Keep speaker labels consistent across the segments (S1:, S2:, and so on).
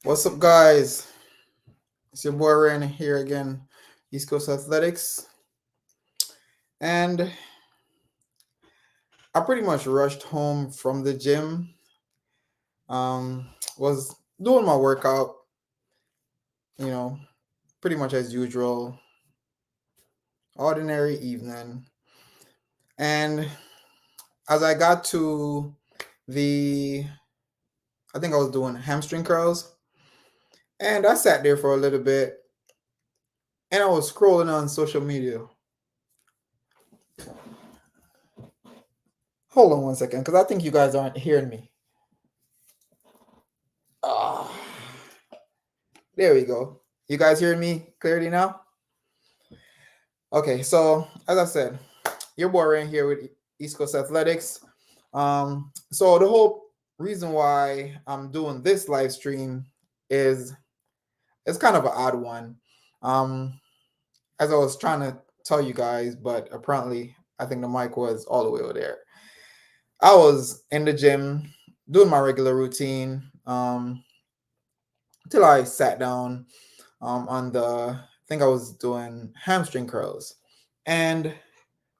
S1: What's up, guys? It's your boy Ryan here again, Eastcoastathletics, and I pretty much rushed home from the gym. Was doing my workout, you know, pretty much as usual, ordinary evening, and as I got to the, I think I was doing hamstring curls, and I sat there for a little bit, and I was scrolling on social media. Hold on one second, because I think you guys aren't hearing me. Ah, there we go. You guys hearing me clearly now? Okay, so as I said, your boy Ryan here with East Coast Athletics. So the whole reason why I'm doing this live stream is it's kind of an odd one. As I was trying to tell you guys, but apparently I think the mic was all the way over there. I was in the gym doing my regular routine until I sat down on the, I think I was doing hamstring curls and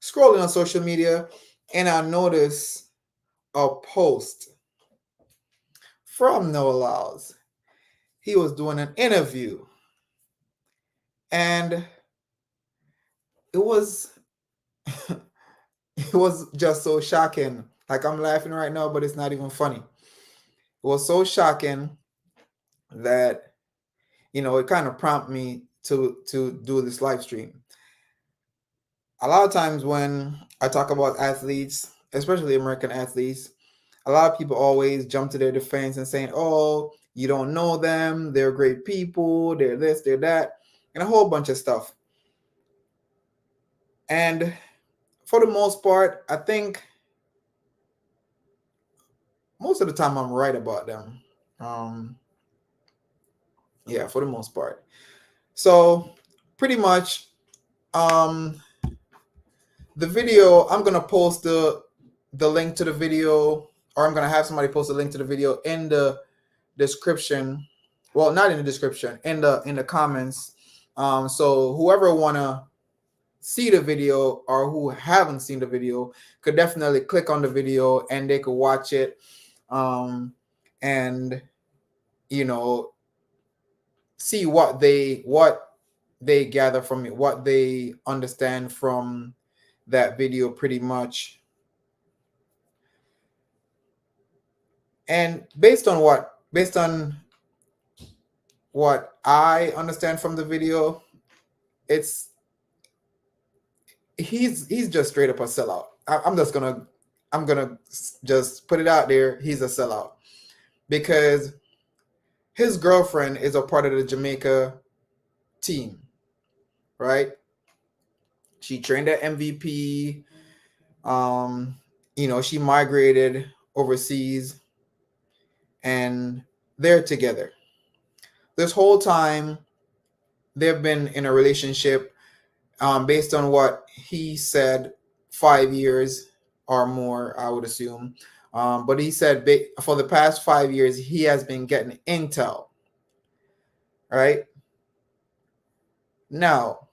S1: scrolling on social media, and I noticed a post from Noah Lyles. He was doing an interview, and it was it was just so shocking. Like, I'm laughing right now, but it's not even funny. It was so shocking that it kind of prompted me to do this live stream. A lot of times when I talk about athletes, especially American athletes, a lot of people always jump to their defense and saying, "Oh, you don't know them. They're great people. They're this, they're that," and a whole bunch of stuff. And for the most part, I think most of the time I'm right about them. Yeah, for the most part. So pretty much, the video, I'm gonna post the link to the video, or I'm gonna have somebody post a link to the video in the description. Well, not in the description, in the comments. So whoever wanna see the video or who haven't seen the video could definitely click on the video and they could watch it, and see what they gather from it, what they understand from that video, pretty much. And based on what I understand from the video, it's he's just straight up a sellout. I'm gonna just put it out there. He's a sellout because his girlfriend is a part of the Jamaica team, right? She trained at MVP. She migrated overseas, and they're together. This whole time, they've been in a relationship, based on what he said, 5 years or more, I would assume. But he said for the past 5 years, he has been getting intel. All right. Now,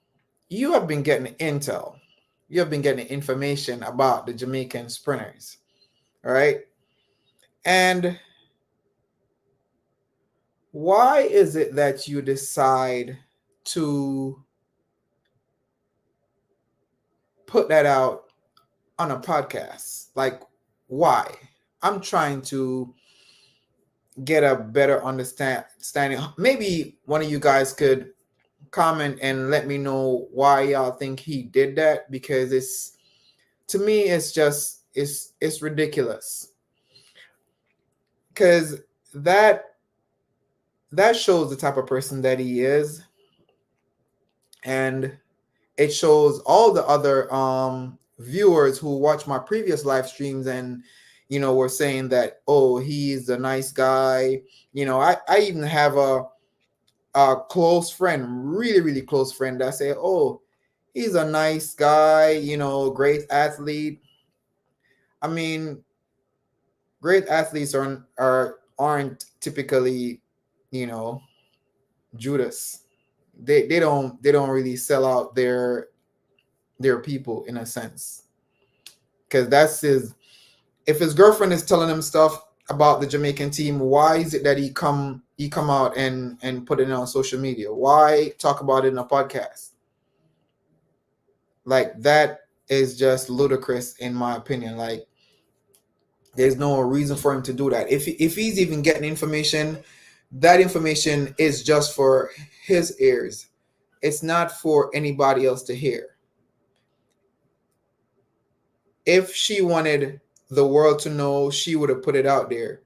S1: you have been getting intel. You have been getting information about the Jamaican sprinters. All right. And why is it that you decide to put that out on a podcast? Like, why? I'm trying to get a better understanding. Maybe one of you guys could comment and let me know why y'all think he did that, because to me it's ridiculous, because that shows the type of person that he is, and it shows all the other viewers who watch my previous live streams and were saying that, oh, he's a nice guy. I even have a close friend, really, really close friend, that say, oh, he's a nice guy, great athlete. I mean, great athletes aren't typically you know, Judas. They don't really sell out their people in a sense, because that's his. If his girlfriend is telling him stuff about the Jamaican team, why is it that he come out and put it on social media? Why talk about it in a podcast? Like, that is just ludicrous in my opinion. Like, there's no reason for him to do that. If he's even getting information, that information is just for his ears. It's not for anybody else to hear. If she wanted the world to know, she would have put it out there.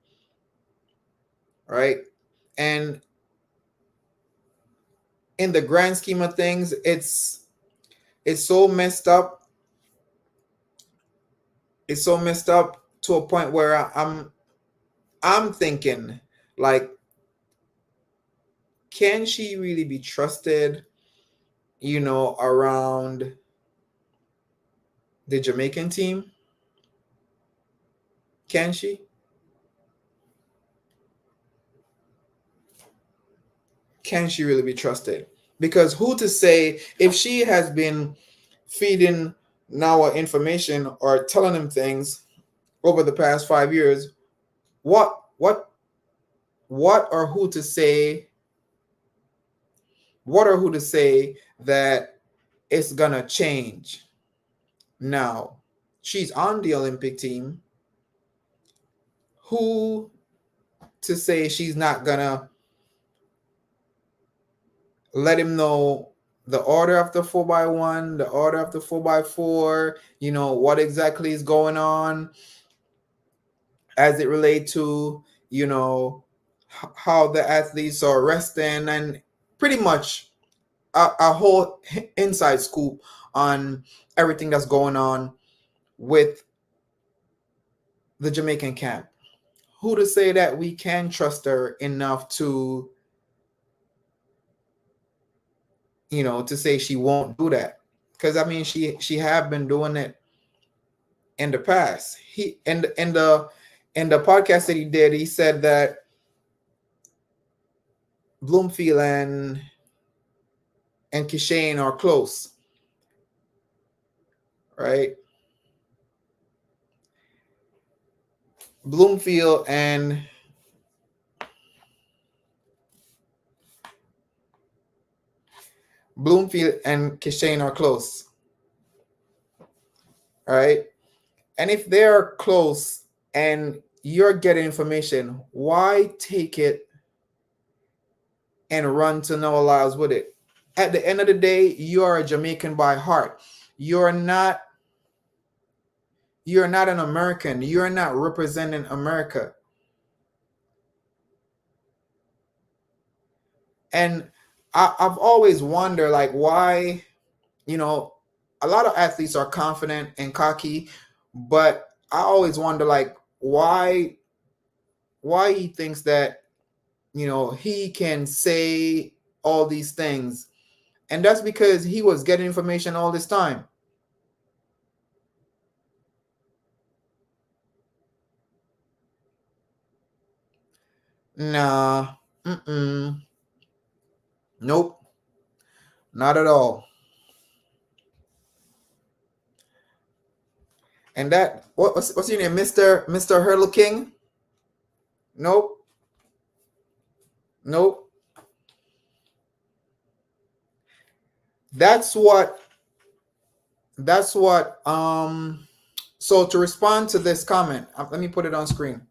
S1: Right? And in the grand scheme of things, it's so messed up. It's so messed up to a point where I'm thinking, like, can she really be trusted, around the Jamaican team? Can she? Can she really be trusted? Because who to say, if she has been feeding Noah information or telling him things over the past 5 years, what or who to say, that it's gonna change now? She's on the Olympic team. Who to say she's not gonna let him know the order of the 4x1, the order of the 4x4, what exactly is going on as it relates to, how the athletes are resting, and pretty much a whole inside scoop on everything that's going on with the Jamaican camp. Who to say that we can trust her enough to, to say she won't do that? Because I mean, she have been doing it in the past. He in the podcast that he did, he said that Bloomfield and Kishane are close, right? Bloomfield and Kishane are close, right? And if they're close and you're getting information, why take it and run to Noah Lyles with it? At the end of the day, you are a Jamaican by heart. You're not an American. You're not representing America. And I've always wondered, like, why, a lot of athletes are confident and cocky, but I always wonder, like, why he thinks that, he can say all these things. And that's because he was getting information all this time. Nah. Nope. Not at all. And that, what's your name? Mr. Hurdle King? Nope. That's what so to respond to this comment, let me put it on screen.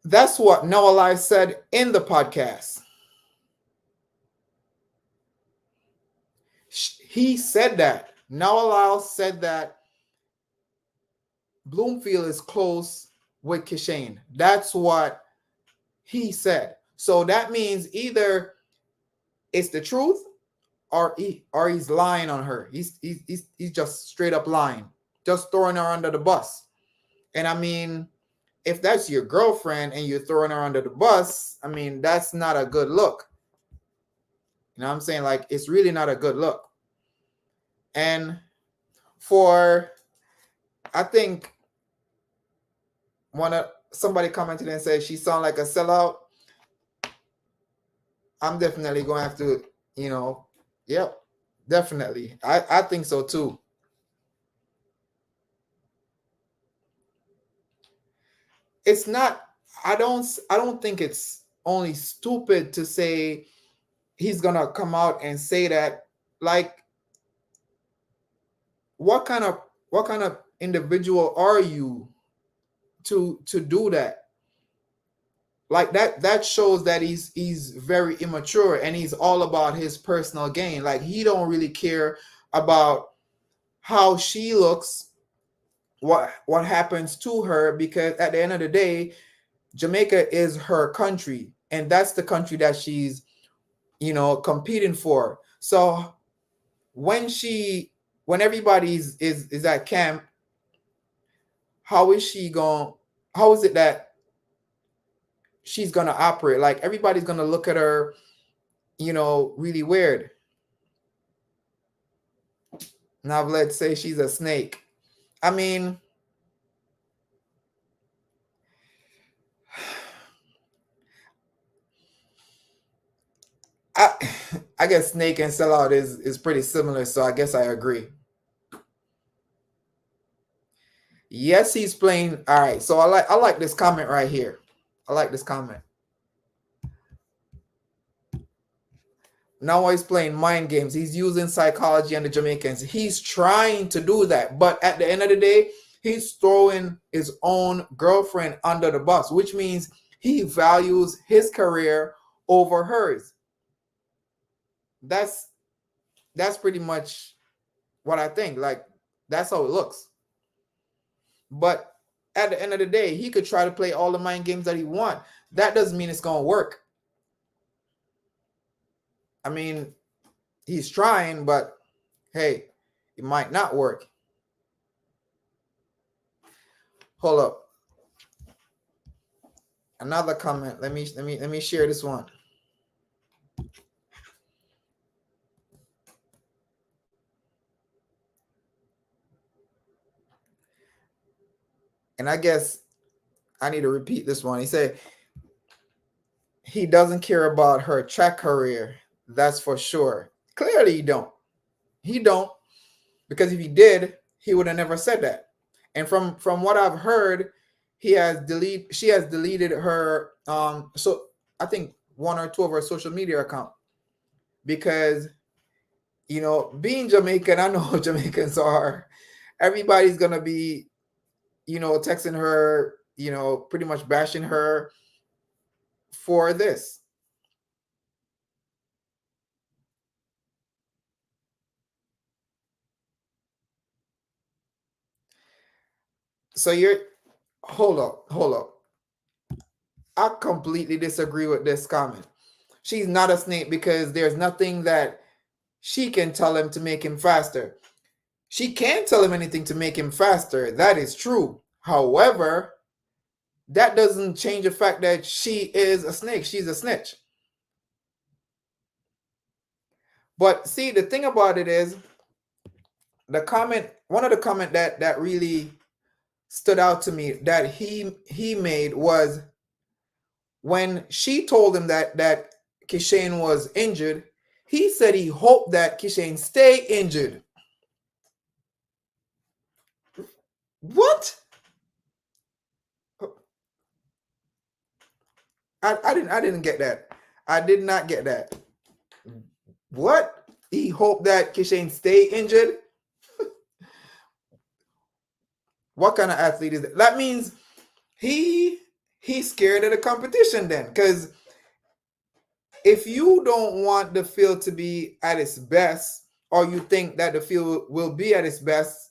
S1: That's what Noah Lyles said in the podcast. He said that. Noah Lyles said that Bloomfield is close with Kishane. That's what he said. So that means either it's the truth or he's lying on her. He's just straight up lying, just throwing her under the bus. And I mean, if that's your girlfriend and you're throwing her under the bus, I mean, that's not a good look. You know what I'm saying? Like, it's really not a good look. And I think one of somebody commented and said she sound like a sellout. I'm definitely gonna have to, yep, definitely. I think so too. It's not. I don't think it's only stupid to say he's gonna come out and say that. Like, what kind of individual are you to do that? Like, that shows that he's very immature and he's all about his personal gain. Like, he don't really care about how she looks, what happens to her, because at the end of the day, Jamaica is her country, and that's the country that she's competing for. So when everybody's is at camp, how is she going? How is it that she's gonna operate? Like, everybody's gonna look at her, really weird. Now let's say she's a snake. I mean, I I guess snake and sellout is pretty similar, so I guess I agree. Yes, he's playing. All right, so I like this comment right here. I like this comment. Now he's playing mind games. He's using psychology on the Jamaicans. He's trying to do that, but at the end of the day, he's throwing his own girlfriend under the bus, which means he values his career over hers. That's pretty much what I think. Like, that's how it looks. But at the end of the day, he could try to play all the mind games that he wants. That doesn't mean it's gonna work. I mean, he's trying, but hey, it might not work. Hold up. Another comment. Let me share this one. And I guess I need to repeat this one. He said he doesn't care about her track career. That's for sure. Clearly he don't. He don't, because if he did, he would have never said that. And from what I've heard, she has deleted her so I think one or two of her social media account, because being Jamaican, I know how Jamaicans are. Everybody's gonna be texting her, pretty much bashing her for this. So hold up. I completely disagree with this comment. She's not a snake because there's nothing that she can tell him to make him faster. She can't tell him anything to make him faster. That is true. However, that doesn't change the fact that she is a snake. She's a snitch. But see, the thing about it is, one of the comment that really stood out to me that he made was when she told him that Kishane was injured. He said he hoped that Kishane stay injured. What? I didn't get that. I did not get that. What? He hoped that Kishane stay injured? What kind of athlete is that? That means he's scared of the competition then. Because if you don't want the field to be at its best, or you think that the field will be at its best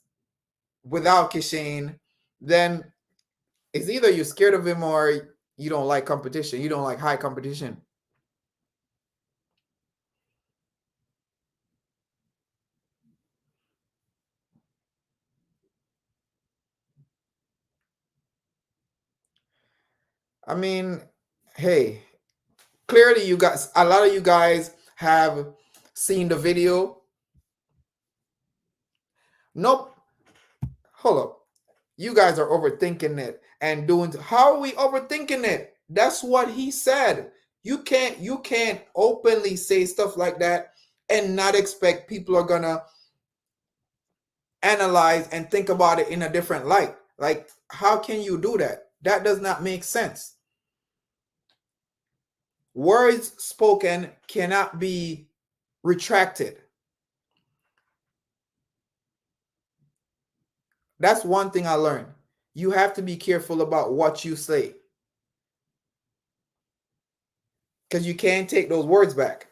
S1: without Kishane, then it's either you're scared of him or you don't like competition. You don't like high competition. I mean, hey, clearly a lot of you guys have seen the video. Nope. Hold up. You guys are overthinking it. and doing. How are we overthinking it? That's what he said. You can't openly say stuff like that and not expect people are gonna analyze and think about it in a different light. Like, how can you do that? That does not make sense. Words spoken cannot be retracted. That's one thing I learned. You have to be careful about what you say, because you can't take those words back.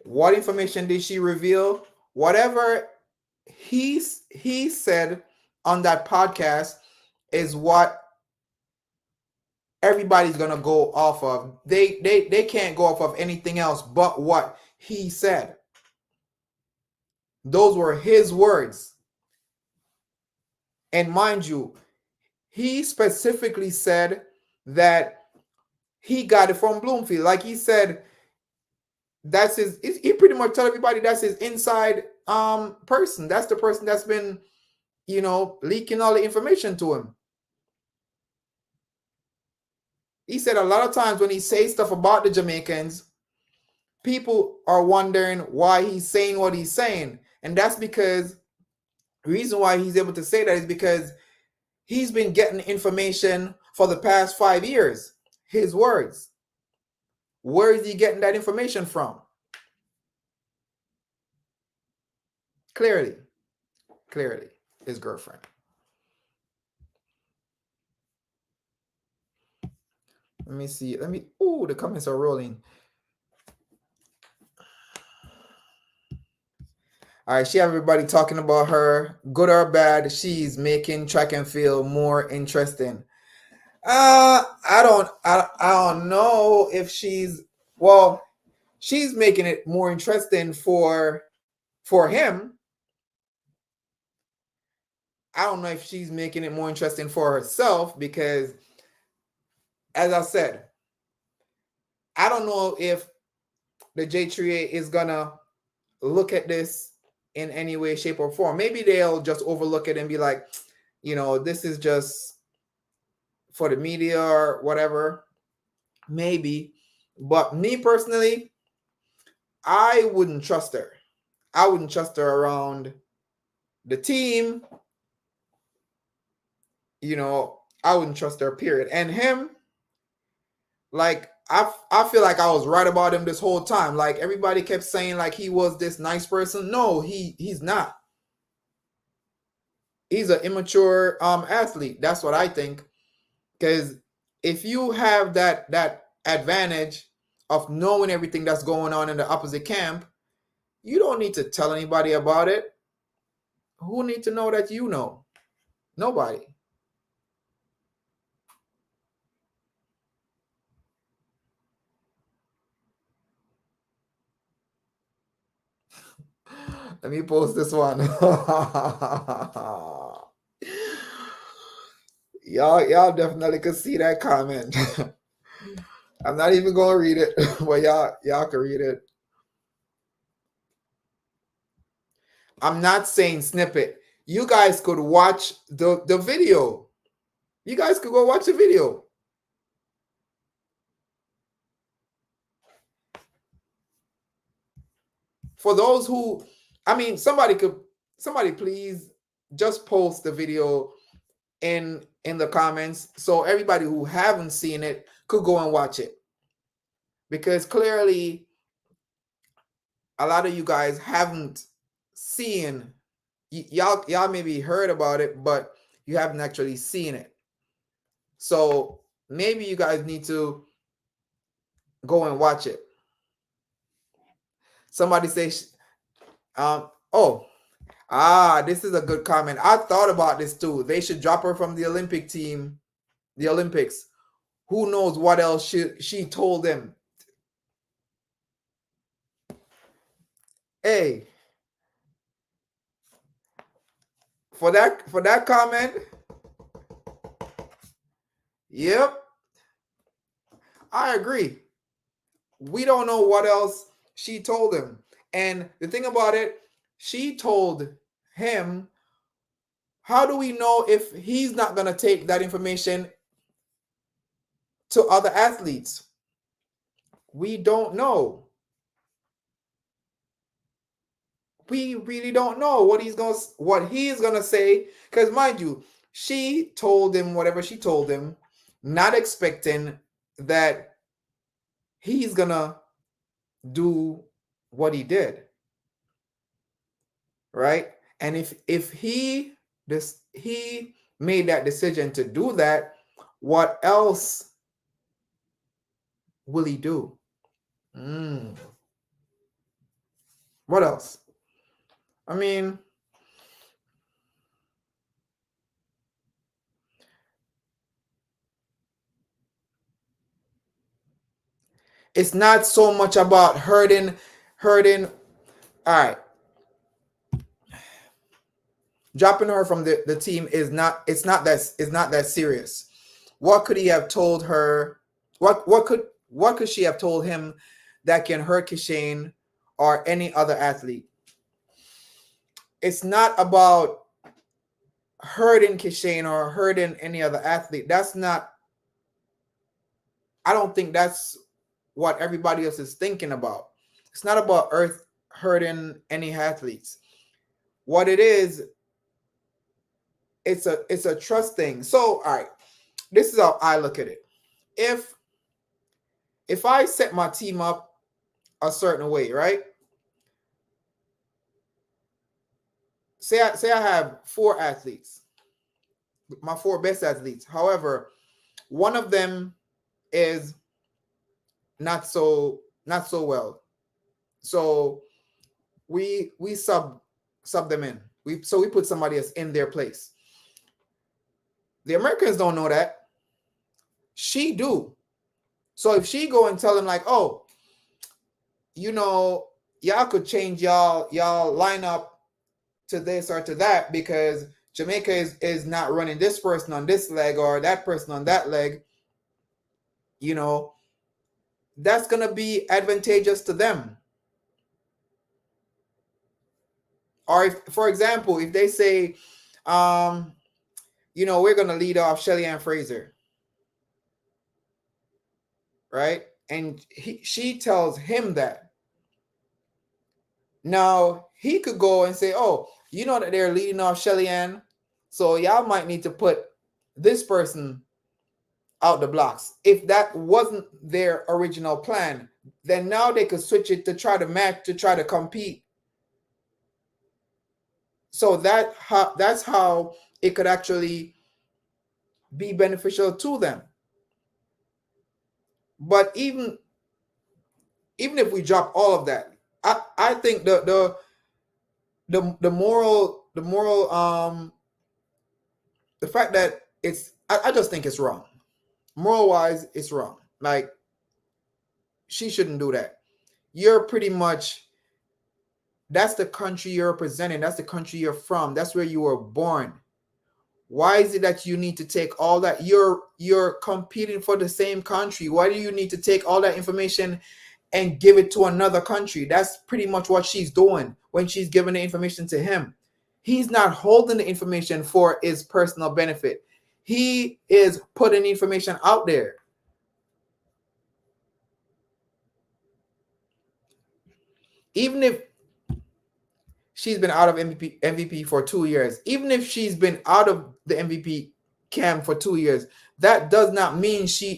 S1: What information did she reveal? Whatever he said on that podcast is what everybody's gonna go off of. They can't go off of anything else but what he said. Those were his words. And mind you, he specifically said that he got it from Bloomfield. Like he said, that's his. He pretty much told everybody that's his inside person. That's the person that's been, leaking all the information to him. He said a lot of times when he says stuff about the Jamaicans, people are wondering why he's saying what he's saying. And that's because the reason why he's able to say that is because he's been getting information for the past 5 years. His words. Where is he getting that information from? Clearly, his girlfriend. Let me see. The comments are rolling. All right, she have everybody talking about her, good or bad. She's making track and field more interesting. I don't know if she's making it more interesting for him. I don't know if she's making it more interesting for herself because, as I said, I don't know if the J3A is gonna look at this in any way, shape, or form. Maybe they'll just overlook it and be like, this is just for the media or whatever. Maybe. But me personally, I wouldn't trust her. I wouldn't trust her around the team. I wouldn't trust her, period. And him, like, I feel like I was right about him this whole time. Like, everybody kept saying like he was this nice person. No, he's not. He's an immature athlete. That's what I think. Because if you have that advantage of knowing everything that's going on in the opposite camp, you don't need to tell anybody about it. Who needs to know that you know? Nobody. Let me post this one. y'all definitely could see that comment. I'm not even gonna read it, but y'all can read it. I'm not saying snippet. You guys could watch the video. You guys could go watch the video. For those who, somebody please just post the video in the comments so everybody who haven't seen it could go and watch it. Because clearly a lot of you guys haven't seen, y'all maybe heard about it, but you haven't actually seen it. So maybe you guys need to go and watch it. Somebody say, this is a good comment. I thought about this too. They should drop her from the Olympic team, the Olympics. Who knows what else she told them. Hey, for that comment, Yep, I agree. We don't know what else she told him. And the thing about it, she told him, how do we know if he's not going to take that information to other athletes? We don't know. We really don't know what he's going to say, because mind you, she told him whatever she told him, not expecting that he's going to do what he did. Right? And if he made that decision to do that, what else will he do? What else? I mean, it's not so much about hurting. All right. Dropping her from the team is not that serious. What could he have told her? What could she have told him that can hurt Kishane or any other athlete? It's not about hurting Kishane or hurting any other athlete. I don't think that's what everybody else is thinking about. It's not about hurting any athletes. What it is, it's a trust thing. So, all right, this is how I look at it. If I set my team up a certain way, right? Say I have 4 athletes, my 4 best athletes. However, one of them is not so well. So we sub them in. We put somebody else in their place. The Americans don't know that. She do. So if she go and tell them like, oh, y'all could change y'all lineup to this or to that because Jamaica is not running this person on this leg or that person on that leg, that's going to be advantageous to them. Or if, for example, if they say, we're going to lead off Shelly Ann Fraser, right? And she tells him that. Now, he could go and say, oh, you know that they're leading off Shelly Ann, so y'all might need to put this person out the blocks. If that wasn't their original plan, then now they could switch it to try to match, to try to compete. So that's how it could actually be beneficial to them. But even if we drop all of that, I think the moral the fact that I just think it's wrong. Moral wise, it's wrong. Like, she shouldn't do that. You're pretty much, that's the country you're representing. That's the country you're from. That's where you were born. Why is it that you need to take all that? You're competing for the same country. Why do you need to take all that information and give it to another country? That's pretty much what she's doing when she's giving the information to him. He's not holding the information for his personal benefit. He is putting information out there. Even if she's been out of MVP for 2 years, even if she's been out of the MVP camp for 2 years, that does not mean she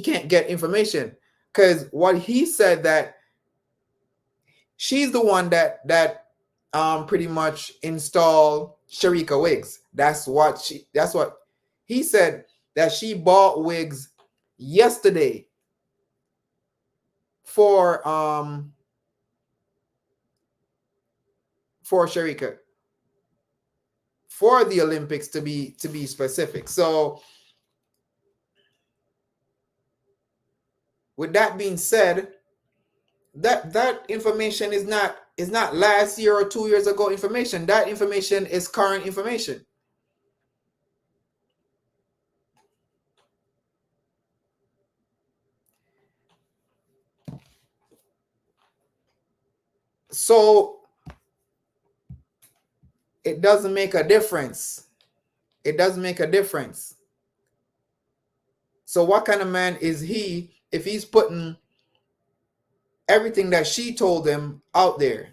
S1: can't get information. Because what he said, that she's the one that pretty much installed Sharika wigs. That's what he said, that she bought wigs yesterday for Sharika, for the Olympics, to be specific. So with that being said, that information is not last year or 2 years ago information. That information is current information. So it doesn't make a difference. It doesn't make a difference. So what kind of man is he if he's putting everything that she told him out there?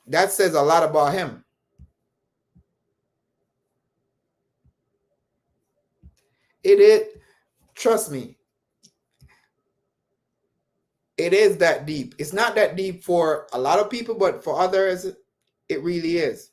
S1: That says a lot about him. It is, trust me, it is that deep. It's not that deep for a lot of people, but for others, it really is.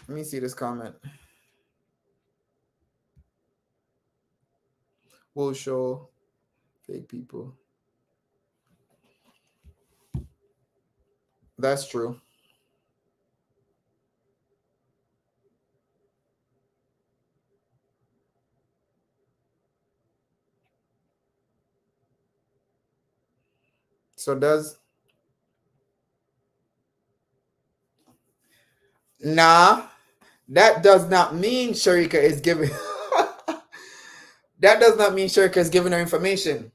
S1: Let me see this comment. Will show fake people. That's true. So does nah, that does not mean Sharika is giving that does not mean Sharika is giving her information.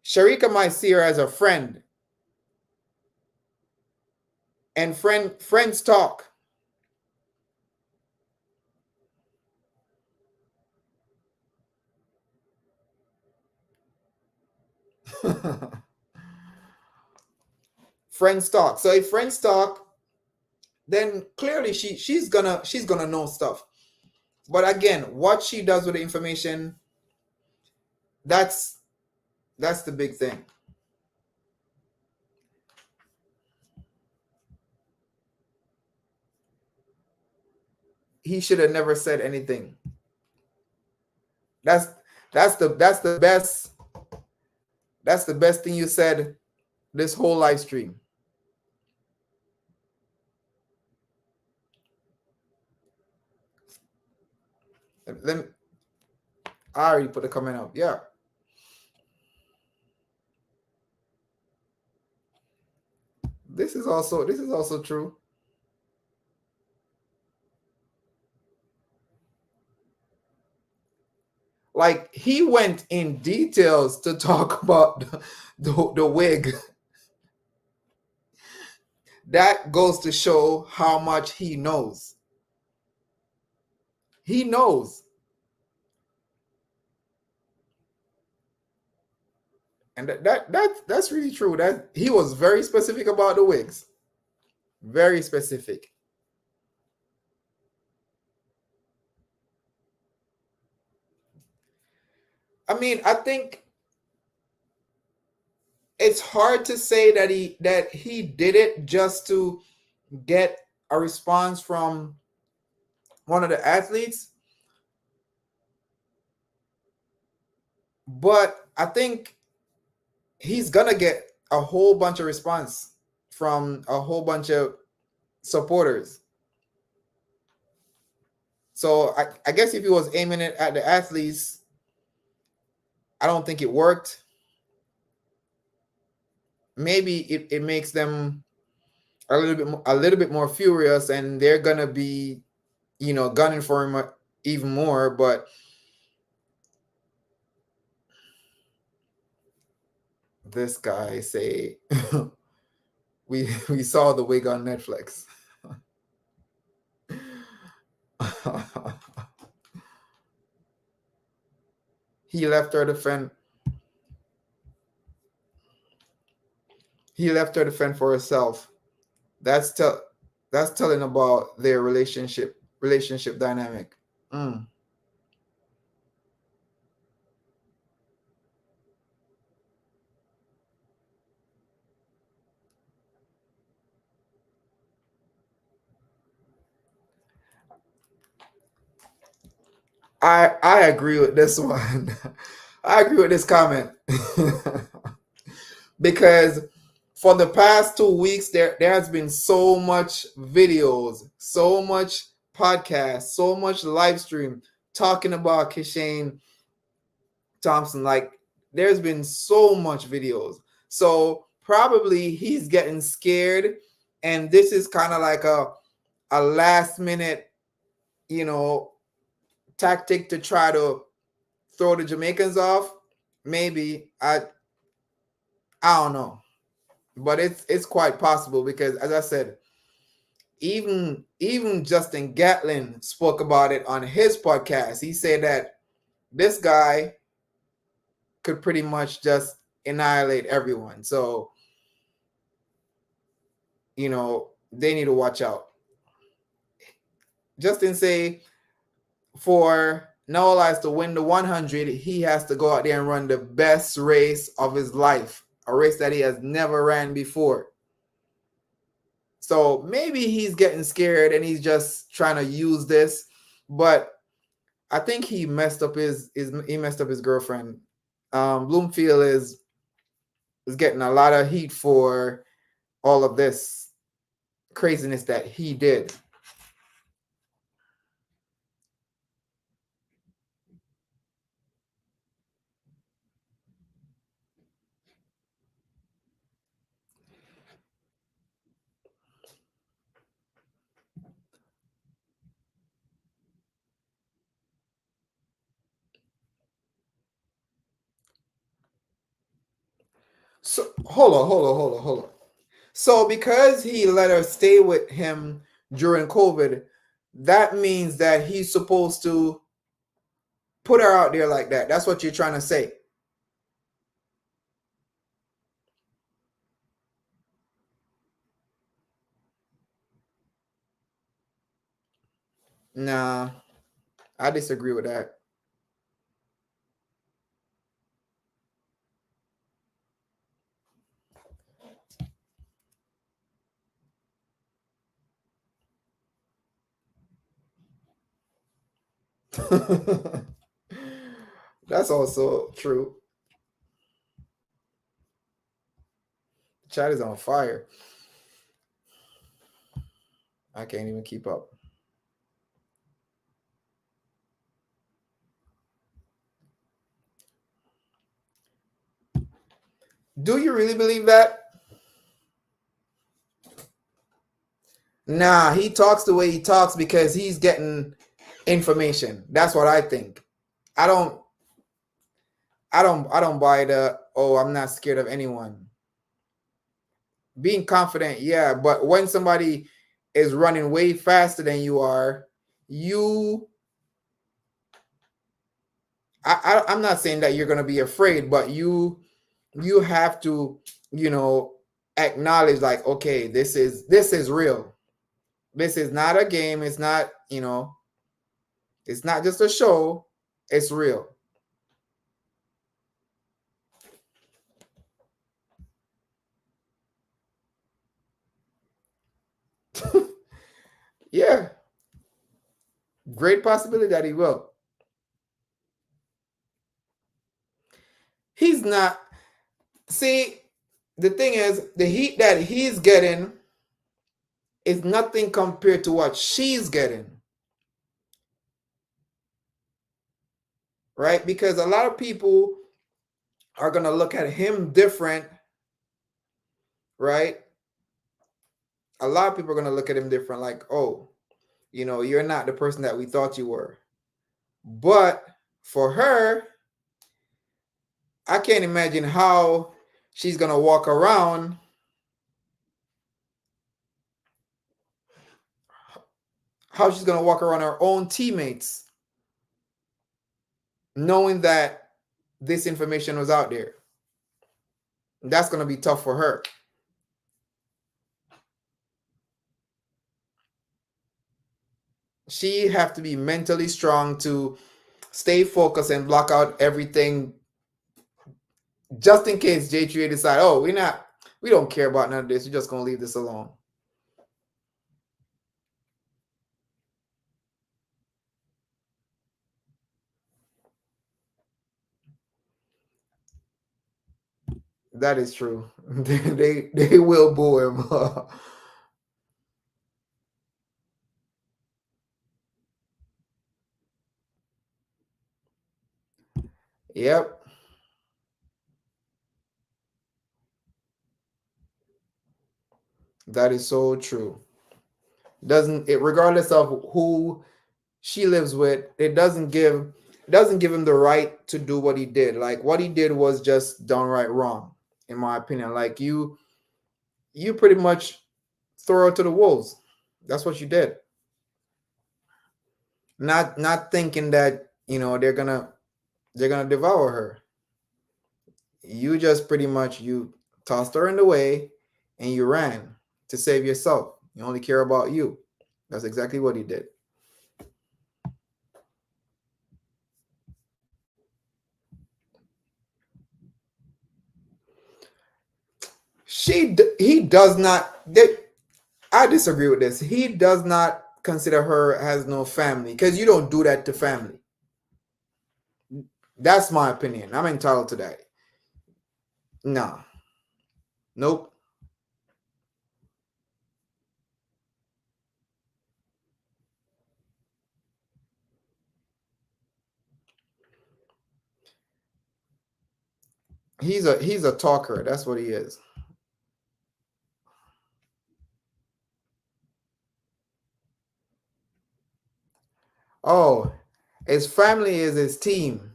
S1: Sharika might see her as a friend. And friends talk. Friends talk. So if friends talk, then clearly she's gonna know stuff. But again, what she does with the information, that's the big thing. He should have never said anything. That's the best thing you said this whole live stream. Then I already put a comment up. Yeah. This is also true. Like he went in details to talk about the wig. That goes to show how much he knows. He knows. And that's really true. That he was very specific about the wigs. Very specific. I mean, I think it's hard to say that he did it just to get a response from one of the athletes. But I think he's gonna get a whole bunch of response from a whole bunch of supporters. So I guess if he was aiming it at the athletes, I don't think it worked. Maybe it makes them a little bit more furious, and they're gonna be, gunning for him even more. But this guy say we saw the wig on Netflix. He left her to fend. He left her to fend for herself. That's telling about their relationship dynamic. Mm. I agree with this one. I agree with this comment. Because for the past 2 weeks, there has been so much videos, so much podcast, so much live stream talking about Kishane Thompson. Like There's been so much videos. So probably he's getting scared, and this is kind of like a last minute, you know, tactic to try to throw the Jamaicans off. Maybe I don't know, but it's quite possible because, as I said, even Justin Gatlin spoke about it on his podcast. He said that this guy could pretty much just annihilate everyone. So, they need to watch out. Justin say for Noah Lyles to win the 100, he has to go out there and run the best race of his life, a race that he has never ran before. So maybe he's getting scared and he's just trying to use this, but I think he messed up his girlfriend. Bloomfield is getting a lot of heat for all of this craziness that he did. So hold on. So because he let her stay with him during COVID, that means that he's supposed to put her out there like that. That's what you're trying to say. Nah, I disagree with that. That's also true. Chat is on fire. I can't even keep up. Do you really believe that? Nah, he talks the way he talks because he's getting information. That's what I think. I don't I don't buy the, oh, I'm not scared of anyone. Being confident, yeah, but when somebody is running way faster than you are, you I'm not saying that you're going to be afraid, but you have to, you know, acknowledge like, okay, this is real. This is not a game. It's not, it's not just a show. It's real. Yeah, great possibility that he will. He's not. See, the thing is, the heat that he's getting is nothing compared to what she's getting, right? Because a lot of people are going to look at him different, right? A lot of people are going to look at him different, like, oh, you're not the person that we thought you were. But for her, I can't imagine how she's going to walk around her own teammates knowing that this information was out there. That's going to be tough for her. She have to be mentally strong to stay focused and block out everything just in case J3 decide, oh, we don't care about none of this. We're just going to leave this alone. That is true. They will boo him. Yep. That is so true. Doesn't it, regardless of who she lives with, it doesn't give him the right to do what he did. Like what he did was just downright wrong, in my opinion. Like you pretty much throw her to the wolves. That's what you did. Not thinking that they're gonna devour her. You just pretty much you tossed her in the way and you ran to save yourself. You only care about you. That's exactly what he did. He does not. I disagree with this. He does not consider her as no family because you don't do that to family. That's my opinion. I'm entitled to that. No, nope. He's a talker. That's what he is. Oh, his family is his team.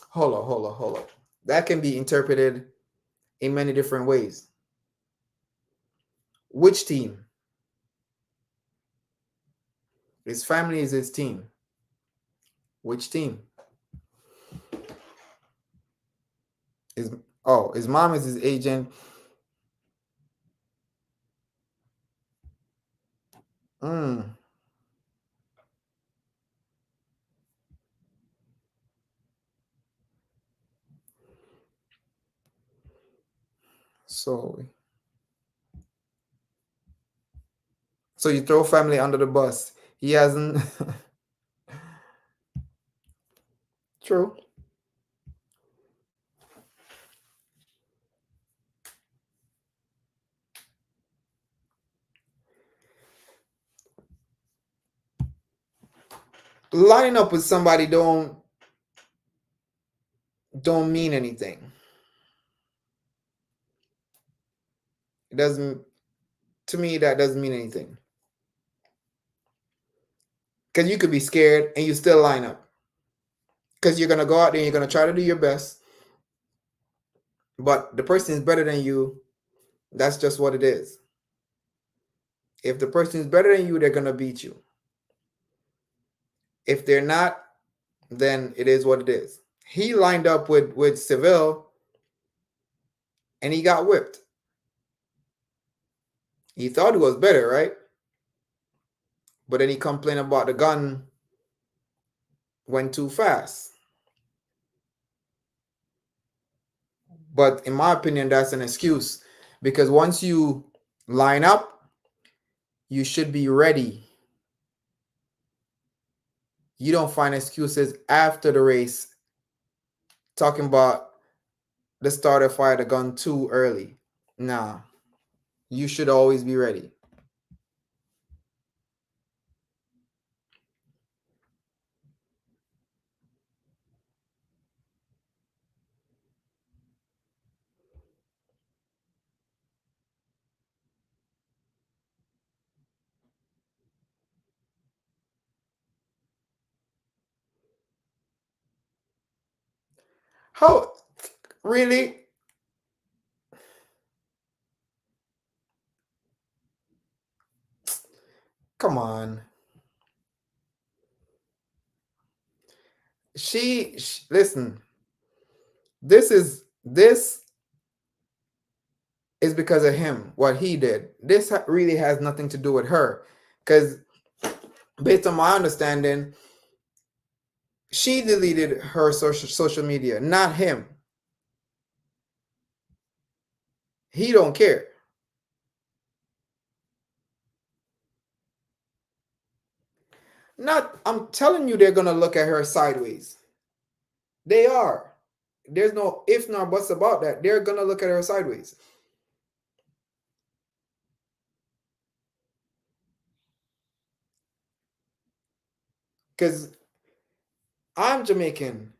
S1: Hold on. That can be interpreted in many different ways. Which team? His family is his team. Which team? His his mom is his agent. Mm. So so you throw family under the bus. He hasn't. True. Lining up with somebody don't mean anything. It doesn't to me that doesn't mean anything. Because you could be scared and you still line up. Because you're gonna go out there and you're gonna try to do your best, but the person is better than you. That's just what it is. If the person is better than you, they're gonna beat you. If they're not, then it is what it is. He lined up with Seville and he got whipped. He thought he was better, right? But then he complained about the gun went too fast. But in my opinion, that's an excuse because once you line up, you should be ready. You don't find excuses after the race talking about the starter fired the gun too early. Nah, you should always be ready. How really? Come on. Listen. This is because of him. What he did. This really has nothing to do with her, because based on my understanding, she deleted her social media, not him. He don't care. Not, I'm telling you, they're gonna look at her sideways. They are. There's no if nor buts about that. They're gonna look at her sideways. Because I'm Jamaican.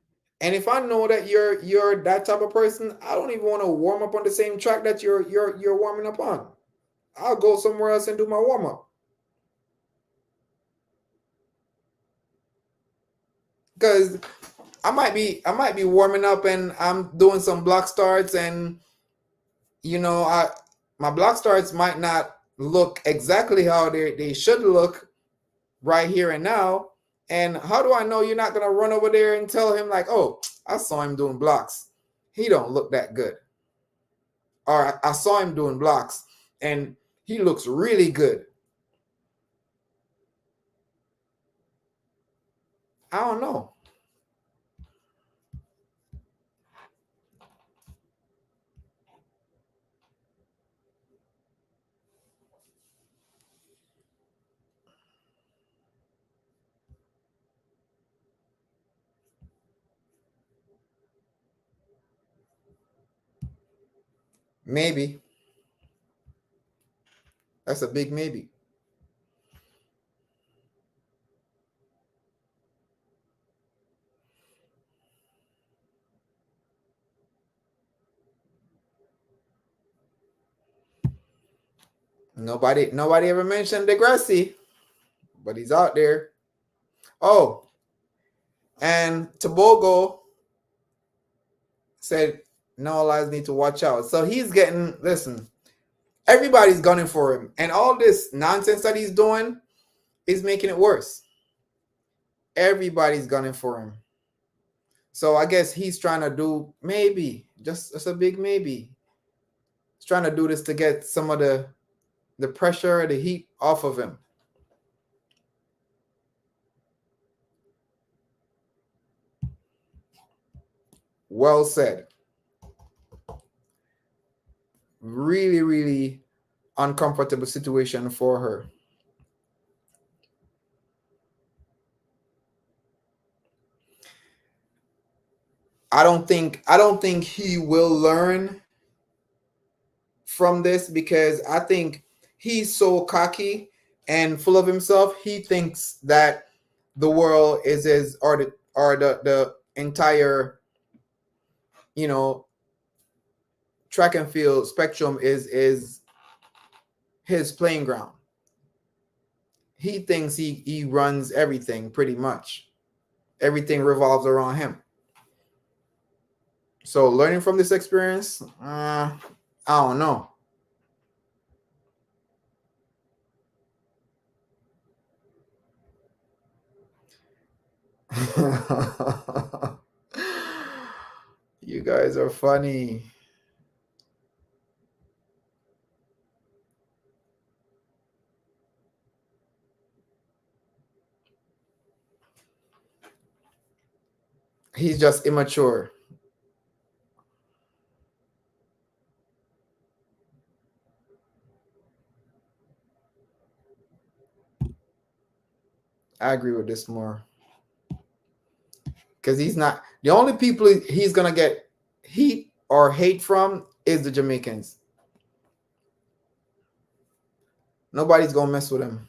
S1: And if I know that you're that type of person, I don't even want to warm up on the same track that you're warming up on. I'll go somewhere else and do my warm up. Because I might be warming up and I'm doing some block starts, and I my block starts might not look exactly how they should look right here and now. And how do I know you're not gonna run over there and tell him like, oh, I saw him doing blocks. He don't look that good. Or I saw him doing blocks and he looks really good. I don't know. Maybe. That's a big maybe. Nobody ever mentioned Degrassi, but he's out there. Oh, and Tobogo said Noah Lyles need to watch out. So he's getting, listen, everybody's gunning for him. And all this nonsense that he's doing is making it worse. Everybody's gunning for him. So I guess he's trying to do, maybe, just a big maybe. He's trying to do this to get some of the pressure, the heat off of him. Well said. Really, really uncomfortable situation for her. I don't think he will learn from this, because I think he's so cocky and full of himself. He thinks that the world is his, or the entire, you know, track and field spectrum is his playing ground. He thinks he runs everything pretty much. Everything revolves around him. So learning from this experience, I don't know. You guys are funny. He's just immature. I agree with this more. Because he's not the only people he's gonna get heat or hate from is the Jamaicans. Nobody's gonna mess with him.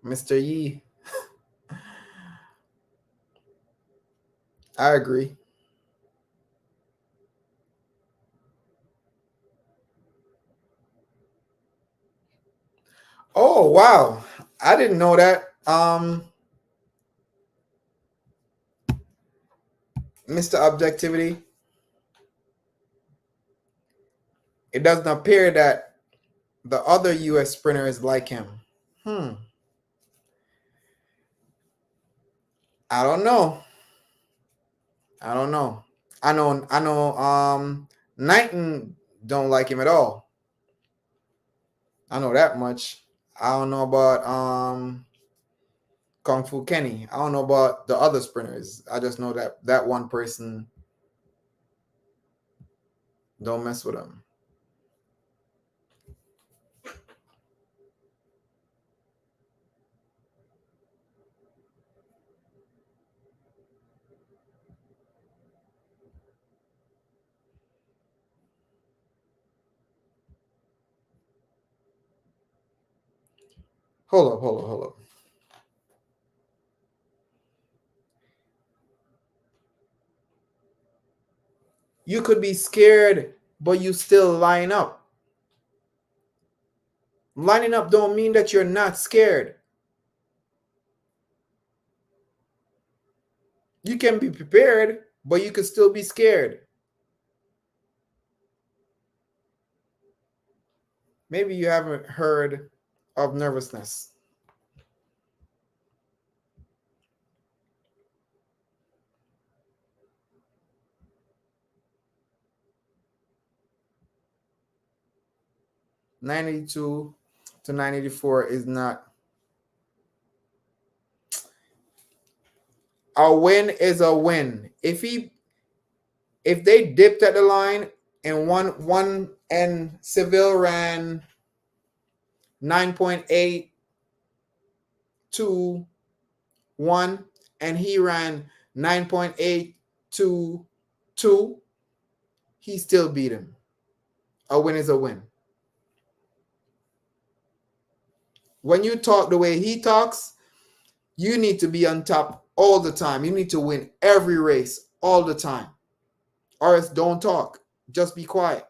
S1: Mr. Yee. I agree. Oh wow. I didn't know that. Mr. Objectivity. It doesn't appear that the other US sprinters like him. Hmm. I don't know. I don't know. I know Knighton don't like him at all. I know that much. I don't know about Kung Fu Kenny. I don't know about the other sprinters. I just know that that one person, don't mess with him. Hold up. You could be scared, but you still line up. Lining up don't mean that you're not scared. You can be prepared, but you could still be scared. Maybe you haven't heard of nervousness. '92 to '94 is not. A win is a win. If they dipped at the line and one and Seville ran 9.8 to 1 and he ran 9.8 to 2, he still beat him. A win is a win. When you talk the way he talks, you need to be on top all the time. You need to win every race all the time. Or else don't talk. Just be quiet.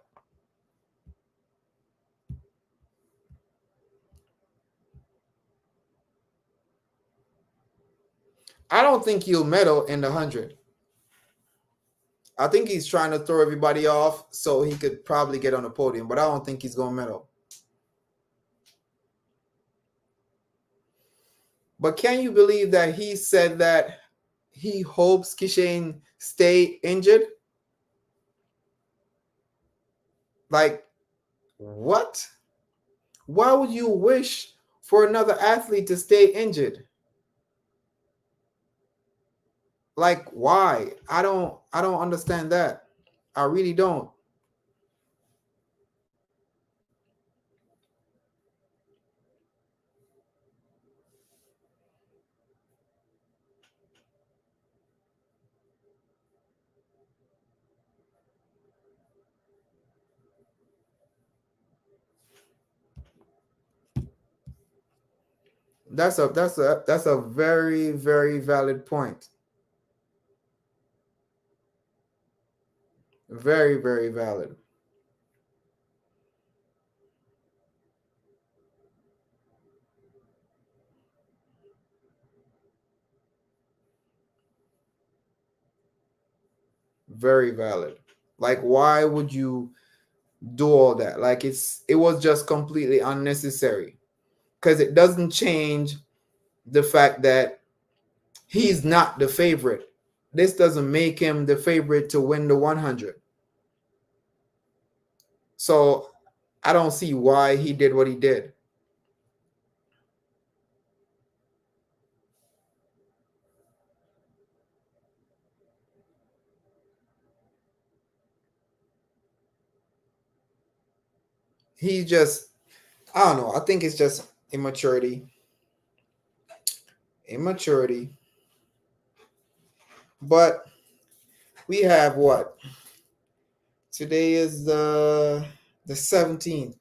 S1: I don't think he'll medal in the 100. I think he's trying to throw everybody off so he could probably get on the podium, but I don't think he's going to medal. But can you believe that he said that he hopes Kishane stay injured? Like, what? Why would you wish for another athlete to stay injured? Like, why? I don't understand that. I really don't. That's a very, very valid point. Very, very valid. Very valid. Like, why would you do all that? Like, it was just completely unnecessary because it doesn't change the fact that he's not the favorite. This doesn't make him the favorite to win the 100. So I don't see why he did what he did. He just, I don't know. I think it's just immaturity. Immaturity. But we have what? Today is the 17th.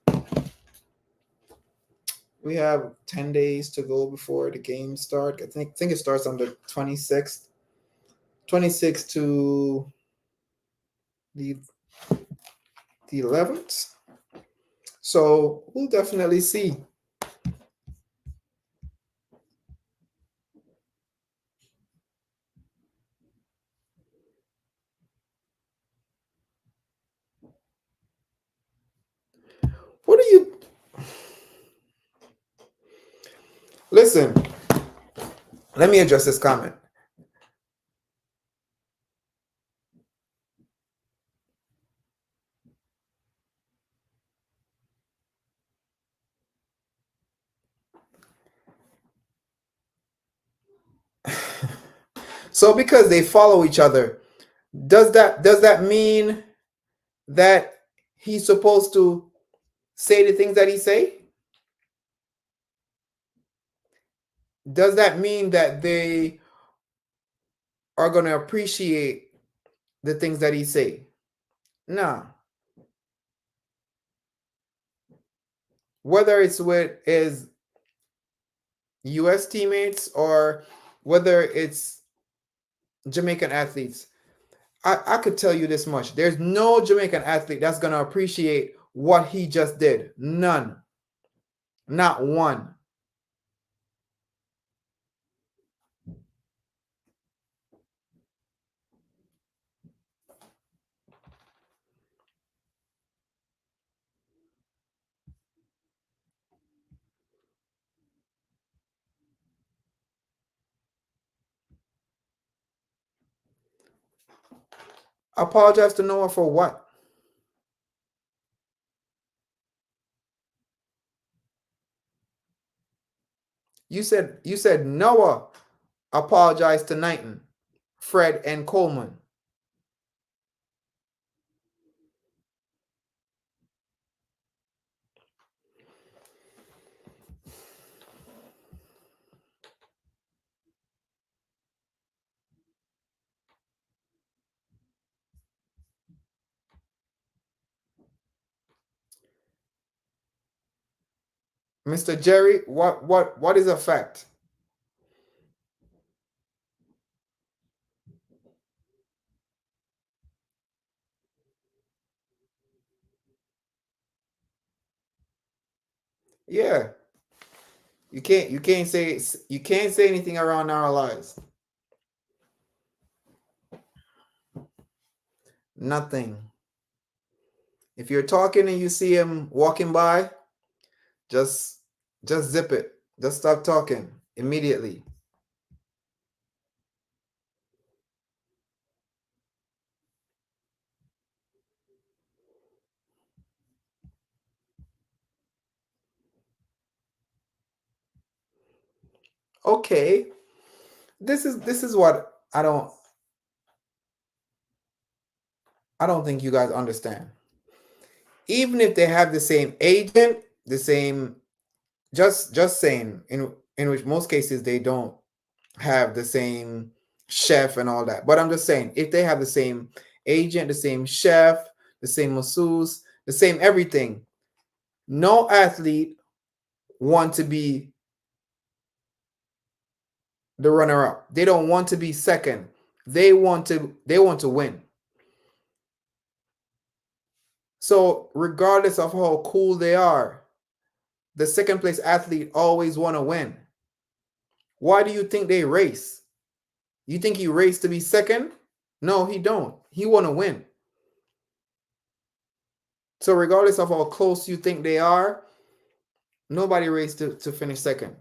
S1: We have 10 days to go before the games start. I think it starts on the 26th. 26th to the 11th. So we'll definitely see. What are you? Listen, let me address this comment. So because they follow each other, does that mean that he's supposed to say the things that he say? Does that mean that they are going to appreciate the things that he say? No. Whether it's with his US teammates or whether it's Jamaican athletes, I could tell you this much. There's no Jamaican athlete that's going to appreciate what he just did. None. Not one. Apologize to Noah for what? You said Noah apologized to Knighton, Fred, and Coleman. Mr. Jerry, what is a fact? Yeah. You can't say anything around our lives. Nothing. If you're talking and you see him walking by, just just zip it. Just stop talking immediately. Okay. This is what I don't think you guys understand. Even if they have the same agent, the same just saying in which most cases they don't have the same chef and all that. But I'm just saying if they have the same agent, the same chef, the same masseuse, the same everything, no athlete want to be the runner up. They don't want to be second. They want to win. So regardless of how cool they are, the second place athlete always want to win. Why do you think they race? You think he raced to be second? No, he don't. He want to win. So regardless of how close you think they are, nobody raced to finish second.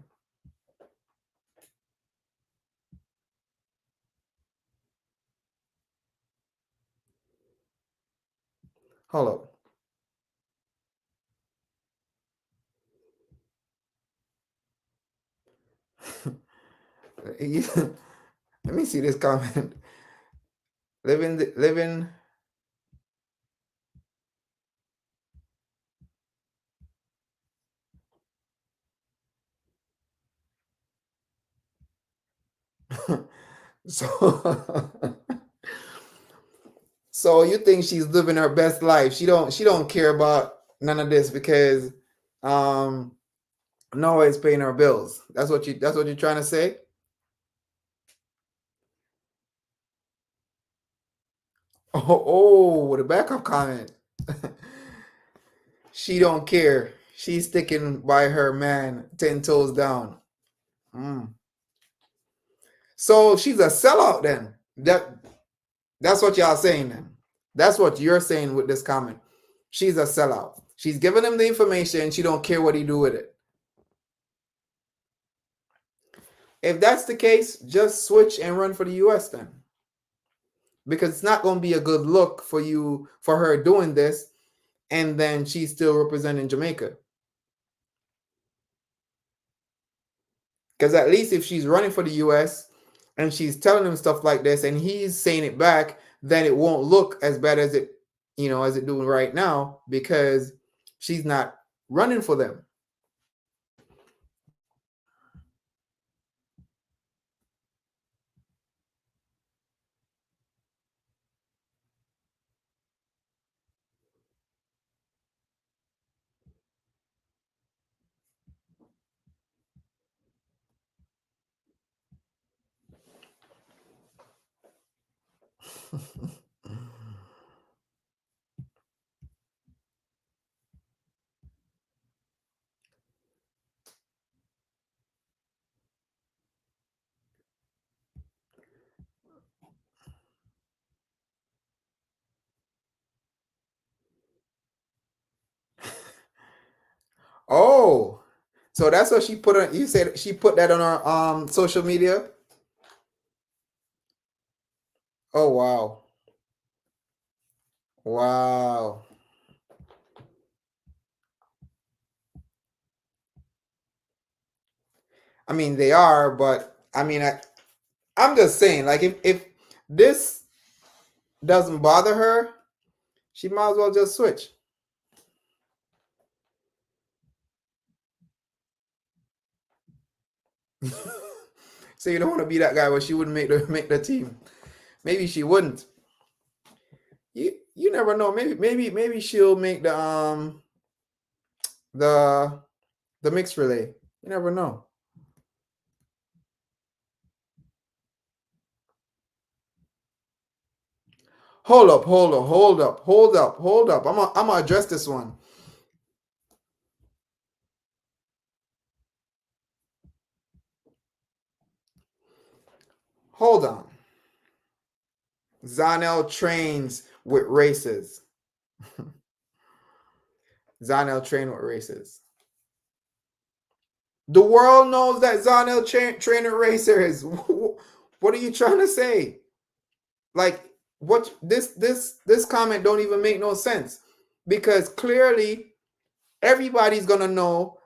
S1: Hold up. Let me see this comment. Living. So so you think she's living her best life? She don't care about none of this because um Noah is paying her bills. That's what you're trying to say? Oh, the backup comment. She don't care. She's sticking by her man 10 toes down. Mm. So she's a sellout then. That's what y'all saying then. That's what you're saying with this comment. She's a sellout. She's giving him the information. She don't care what he do with it. If that's the case, just switch and run for the US then. Because it's not going to be a good look for her doing this and then she's still representing Jamaica. Because at least if she's running for the US and she's telling him stuff like this and he's saying it back, then it won't look as bad as it doing right now because she's not running for them. Oh, so that's what she put on. You said she put that on her social media. Oh wow, wow. I mean, they are, but I mean, I'm just saying, like, if this doesn't bother her, she might as well just switch. So you don't want to be that guy where she wouldn't make the team. Maybe she wouldn't. You never know. Maybe she'll make the the mixed relay. You never know. Hold up, hold up, hold up, hold up, hold up. I'm gonna address this one. Hold on. Zanel trains with races. Zanel train with races. The world knows that Zanel train with racers. What are you trying to say? Like, what this comment don't even make no sense, because clearly everybody's gonna know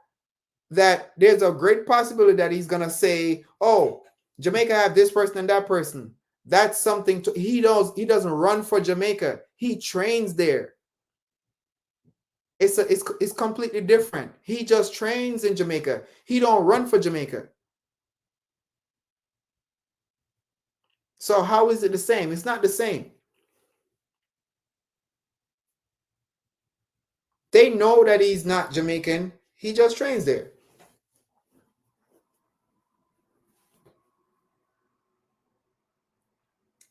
S1: that there's a great possibility that he's gonna say, "Oh, Jamaica have this person and that person." That's something he does. He doesn't run for Jamaica. He trains there. It's completely different. He just trains in Jamaica. He don't run for Jamaica. So how is it the same? It's not the same. They know that he's not Jamaican. He just trains there.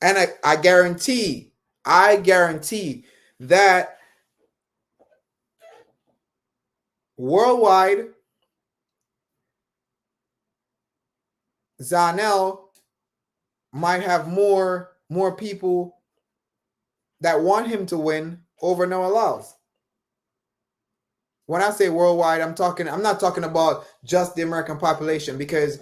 S1: And I guarantee that worldwide, Zanel might have more people that want him to win over Noah Lyles. When I say worldwide, I'm not talking about just the American population, because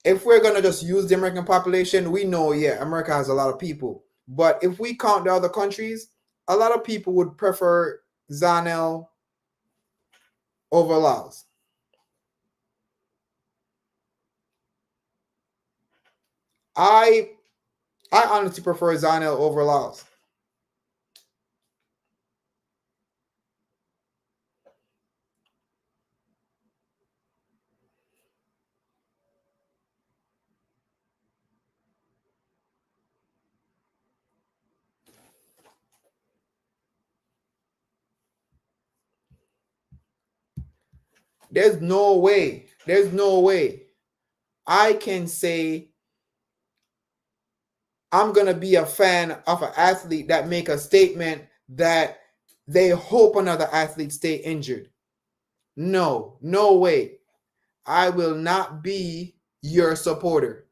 S1: if we're gonna just use the American population, we know, yeah, America has a lot of people. But if we count the other countries, a lot of people would prefer Zanel over Lyles. I I honestly prefer Zanel over Lyles. There's no way. There's no way I can say I'm gonna be a fan of an athlete that make a statement that they hope another athlete stay injured. No, no way. I will not be your supporter.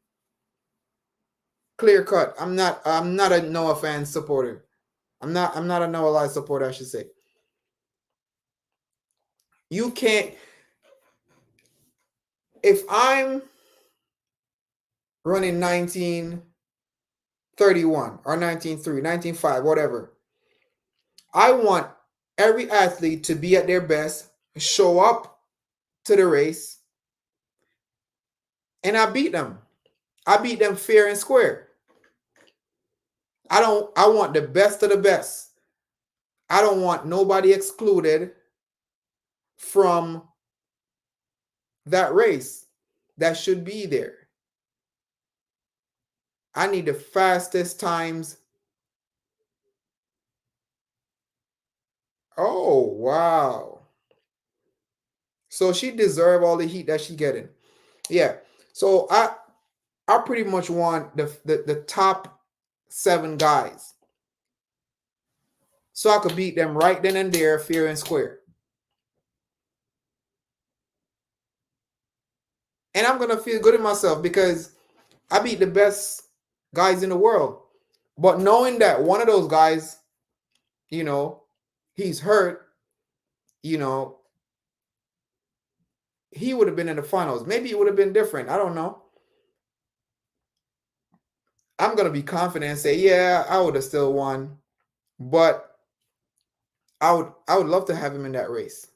S1: Clear cut. I'm not a Noah fan supporter. I'm not a Noah Lyles supporter, I should say. You can't, if I'm running 1931 or 19.3, 19.5, whatever, I want every athlete to be at their best, show up to the race, and I beat them. I beat them fair and square. I want the best of the best. I don't want nobody excluded from that race that should be there. I need the fastest times. Oh, wow. So she deserve all the heat that she getting. Yeah. So I pretty much want the top 7 guys. So I could beat them right then and there, fair and square. And I'm going to feel good in myself because I beat the best guys in the world. But knowing that one of those guys, he's hurt, he would have been in the finals. Maybe it would have been different. I don't know. I'm going to be confident and say, yeah, I would have still won. But I would love to have him in that race.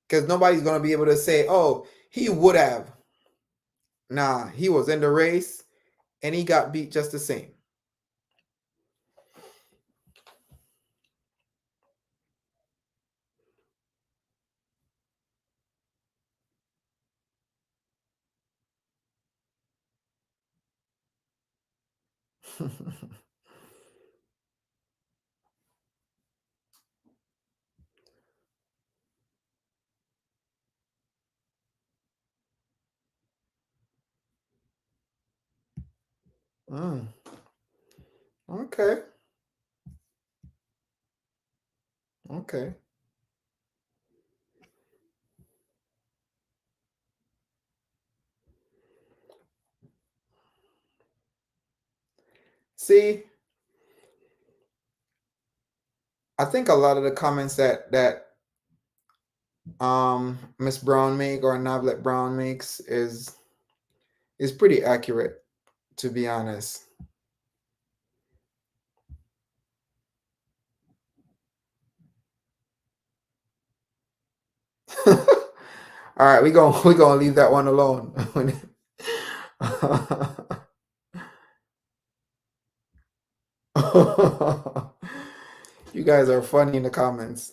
S1: Because nobody's going to be able to say, oh, he would have. Nah, he was in the race and he got beat just the same. Okay. Okay. See, I think a lot of the comments that Miss Brown make or Navlet Brown makes is pretty accurate, to be honest. All right, we're gonna leave that one alone. You guys are funny in the comments.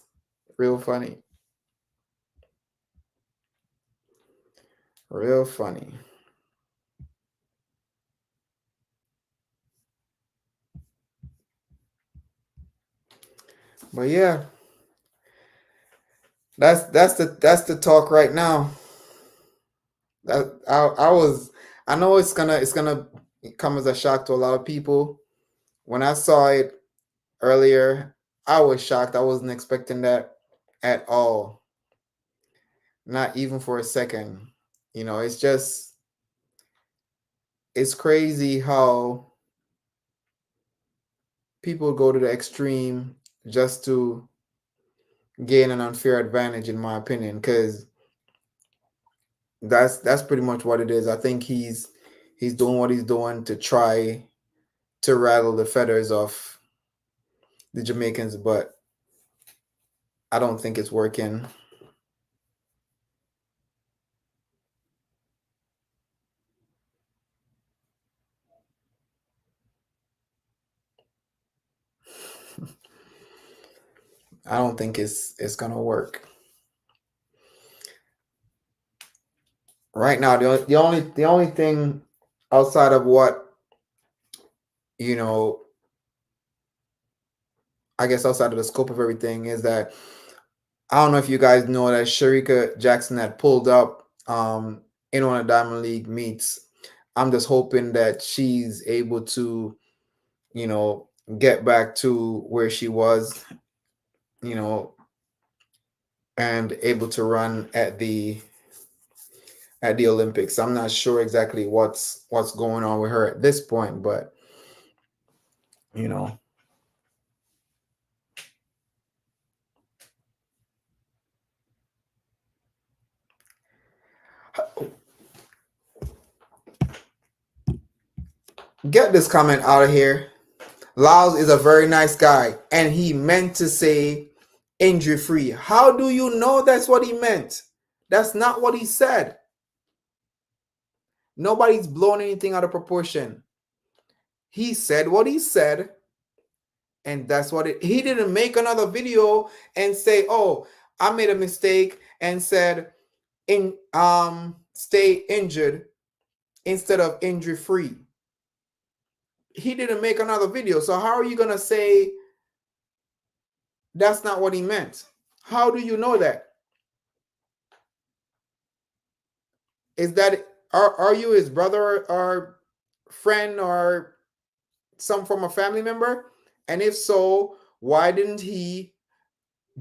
S1: Real funny. Real funny. But yeah, that's the talk right now. That I know it's gonna come as a shock to a lot of people. When I saw it earlier, I was shocked. I wasn't expecting that at all. Not even for a second. It's crazy how people go to the extreme just to gain an unfair advantage, in my opinion, because that's pretty much what it is. I think he's doing what he's doing to try to rattle the feathers off the Jamaicans, but I don't think it's working. I don't think it's gonna work. Right now, the only thing outside of what I guess outside of the scope of everything is that I don't know if you guys know that Sharika Jackson had pulled up in one of the Diamond League meets. I'm just hoping that she's able to, get back to where she was, and able to run at the Olympics. I'm not sure exactly what's going on with her at this point, but get this comment out of here. Lyles is a very nice guy, and he meant to say injury free. How do you know that's what he meant? That's not what he said. Nobody's blown anything out of proportion. He said what he said, and that's what it. He didn't make another video and say, "Oh, I made a mistake and said stay injured instead of injury free." He didn't make another video. So how are you going to say that's not what he meant? How do you know that? Is that are you his brother or friend or some from a family member? And if so, why didn't he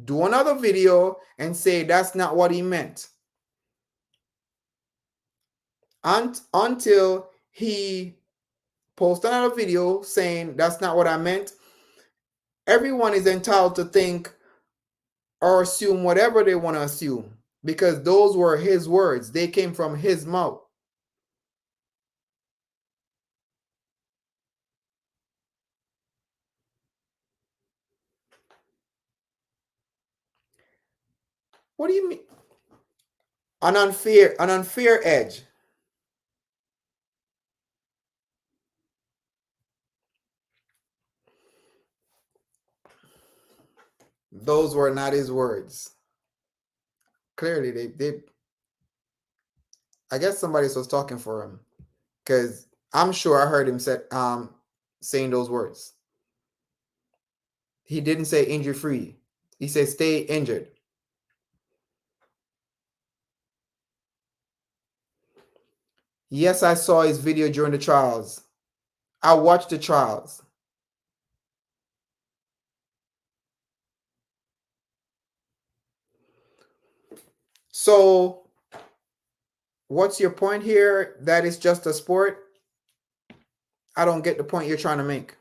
S1: do another video and say that's not what he meant? Until he post another video saying that's not what I meant, everyone is entitled to think or assume whatever they want to assume, because those were his words. They came from his mouth. What do you mean? An unfair edge. Those were not his words. Clearly, they I guess somebody was talking for him, because I'm sure I heard him saying those words. He didn't say injury free. He said stay injured. Yes, I saw his video during the trials. I watched the trials. So, what's your point here? That is just a sport? I don't get the point you're trying to make.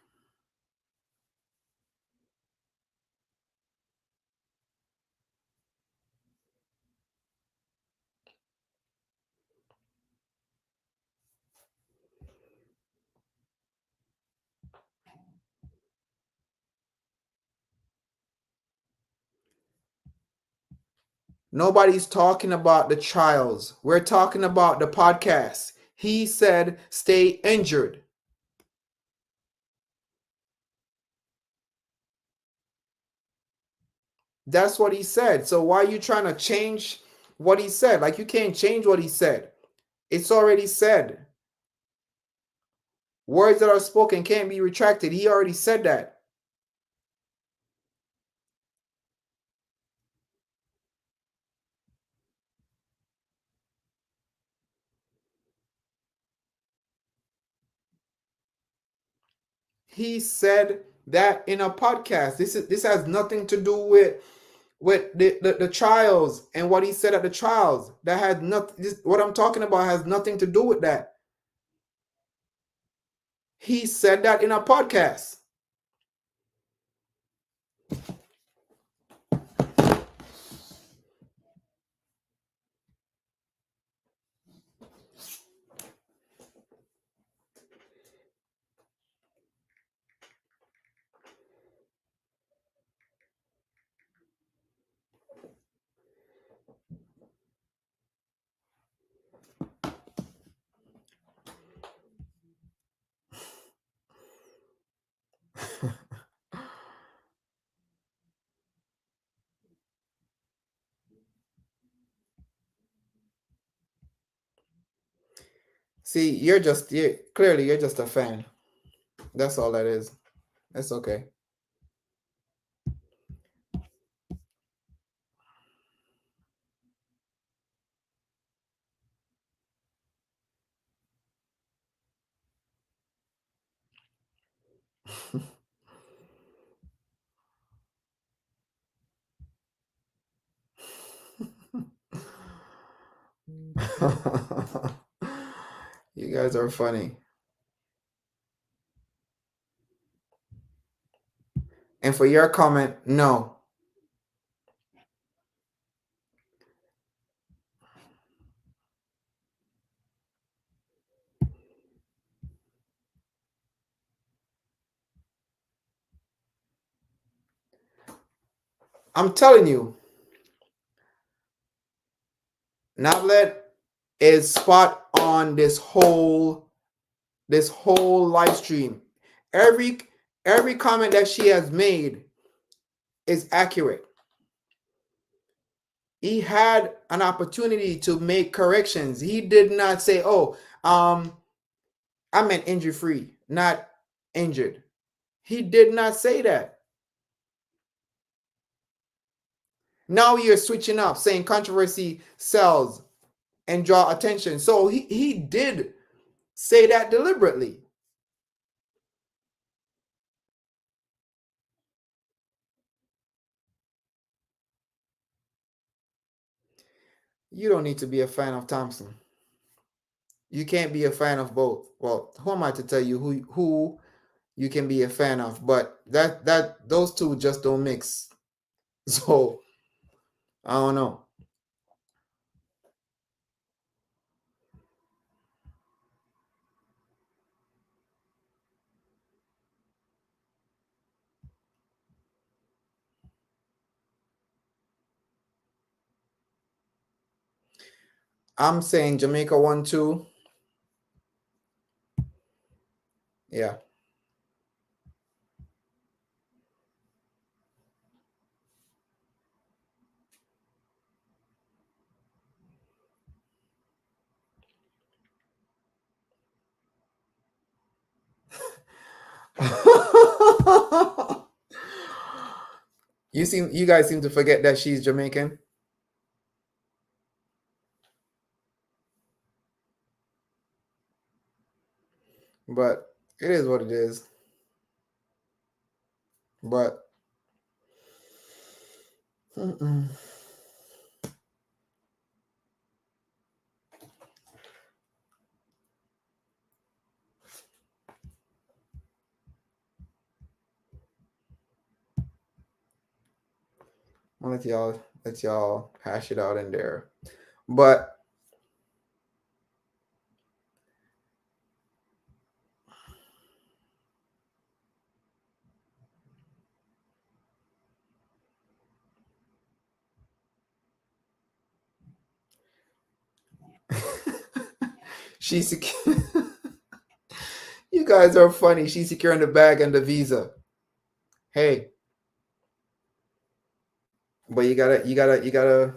S1: Nobody's talking about the trials. We're talking about the podcast. He said stay injured. That's what he said. So why are you trying to change what he said? Like, you can't change what he said. It's already said. Words that are spoken can't be retracted. He already said that. He said that in a podcast. This has nothing to do with the trials and what he said at the trials. That had nothing. What I'm talking about has nothing to do with that. He said that in a podcast. See, clearly you're just a fan. That's all that is. That's okay. You guys are funny. And for your comment, no. I'm telling you, Navlet is spot on this whole live stream. Every comment that she has made is accurate. He had an opportunity to make corrections. He did not say, "Oh, I meant injury free, not injured." He did not say that. Now you're switching up, saying controversy sells and draw attention. So he did say that deliberately. You don't need to be a fan of Thompson. You can't be a fan of both. Well, who am I to tell you who you can be a fan of? But that those two just don't mix. So I don't know. I'm saying Jamaica 1-2. Yeah. You guys seem to forget that she's Jamaican. But it is what it is. But I'm gonna let y'all hash it out in there. But she's you guys are funny. She's securing the bag and the visa. Hey, but you gotta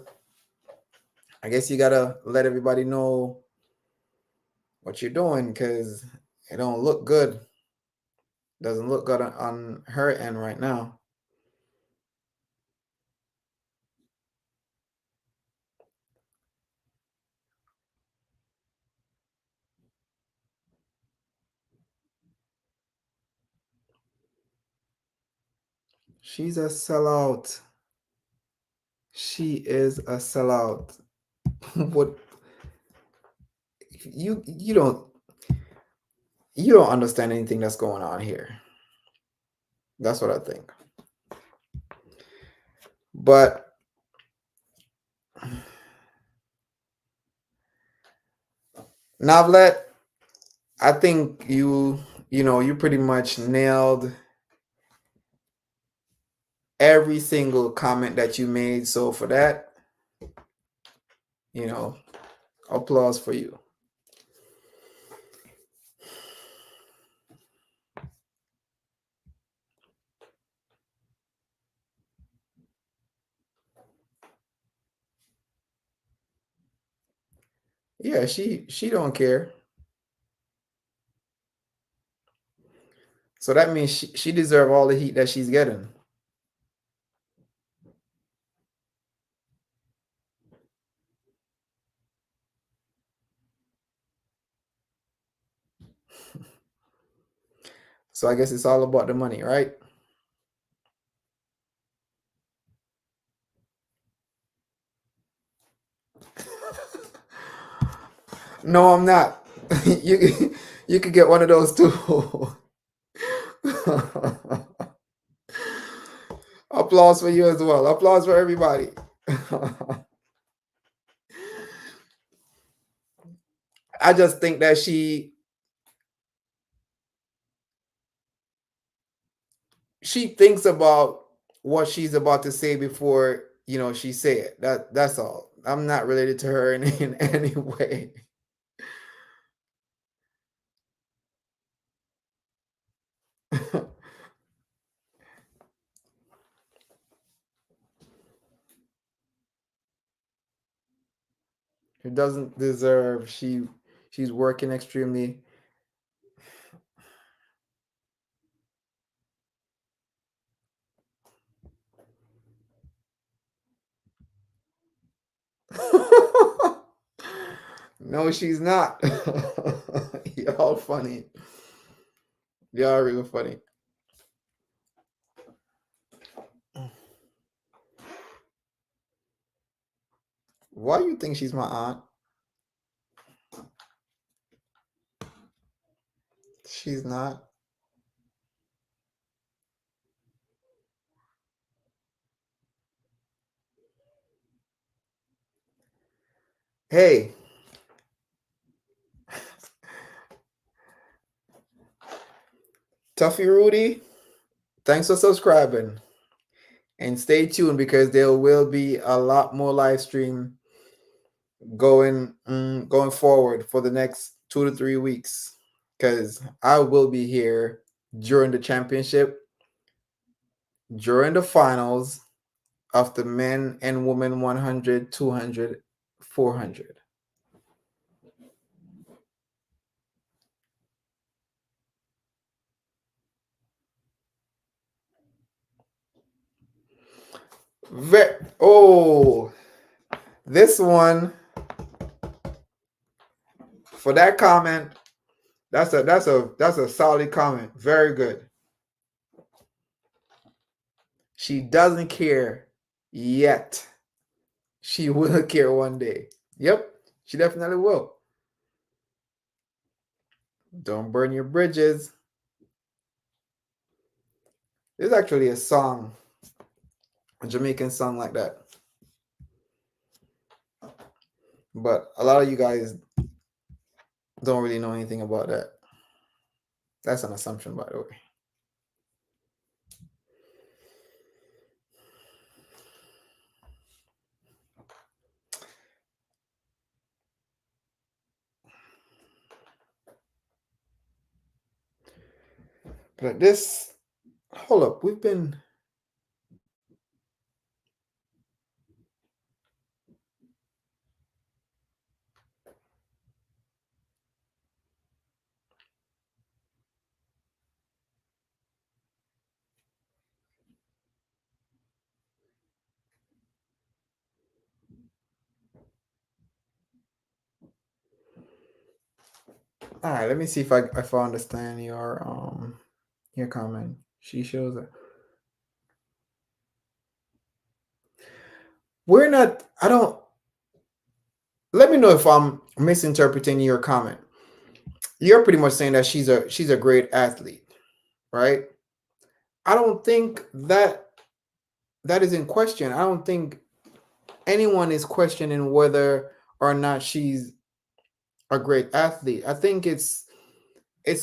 S1: I guess you gotta let everybody know what you're doing because it don't look good. Doesn't look good on her end right now. She's a sellout. She is a sellout. What you don't understand anything that's going on here. That's what I think. But Navlet, I think you pretty much nailed every single comment that you made. So for that, you know, applause for you. Yeah, she don't care. So that means she deserve all the heat that she's getting. So I guess it's all about the money, right? No, I'm not. You could get one of those too. Applause for you as well. Applause for everybody. I just think that she thinks about what she's about to say before she say it. That's all. I'm not related to her in any way. It doesn't deserve. She's working extremely. No, she's not. Y'all funny. Y'all real funny. Why you think she's my aunt? She's not. Hey, Tuffy Rudy, thanks for subscribing. And stay tuned because there will be a lot more live stream going forward for the next 2 to 3 weeks. Because I will be here during the championship, during the finals of the men and women 100, 200, 400. Oh, this one for that comment. That's a solid comment. Very good. She doesn't care yet. She will care one day. Yep, she definitely will. Don't burn your bridges. There's actually a song, a Jamaican song like that. But a lot of you guys don't really know anything about that. That's an assumption, by the way. But this, hold up, we've been. All right, let me see if I understand your comment. She shows it. We're not. I don't. Let me know if I'm misinterpreting your comment. You're pretty much saying that she's a great athlete, right? I don't think that is in question. I don't think anyone is questioning whether or not she's a great athlete. I think it's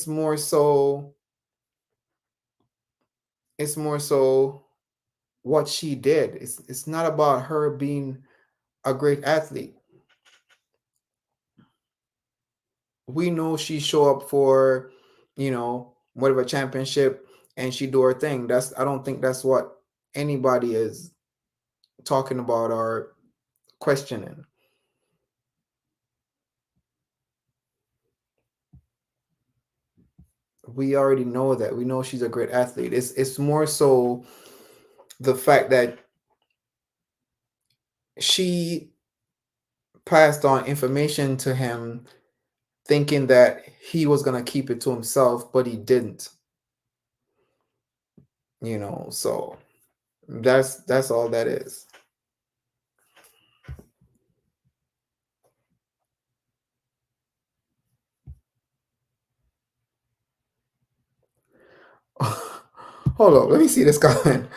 S1: more so what she did. It's not about her being a great athlete. We know she show up for, whatever championship and she do her thing. I don't think that's what anybody is talking about or questioning. We already know that. We know she's a great athlete. It's more so the fact that she passed on information to him thinking that he was going to keep it to himself, but he didn't. So that's all that is. Hold on, let me see this comment.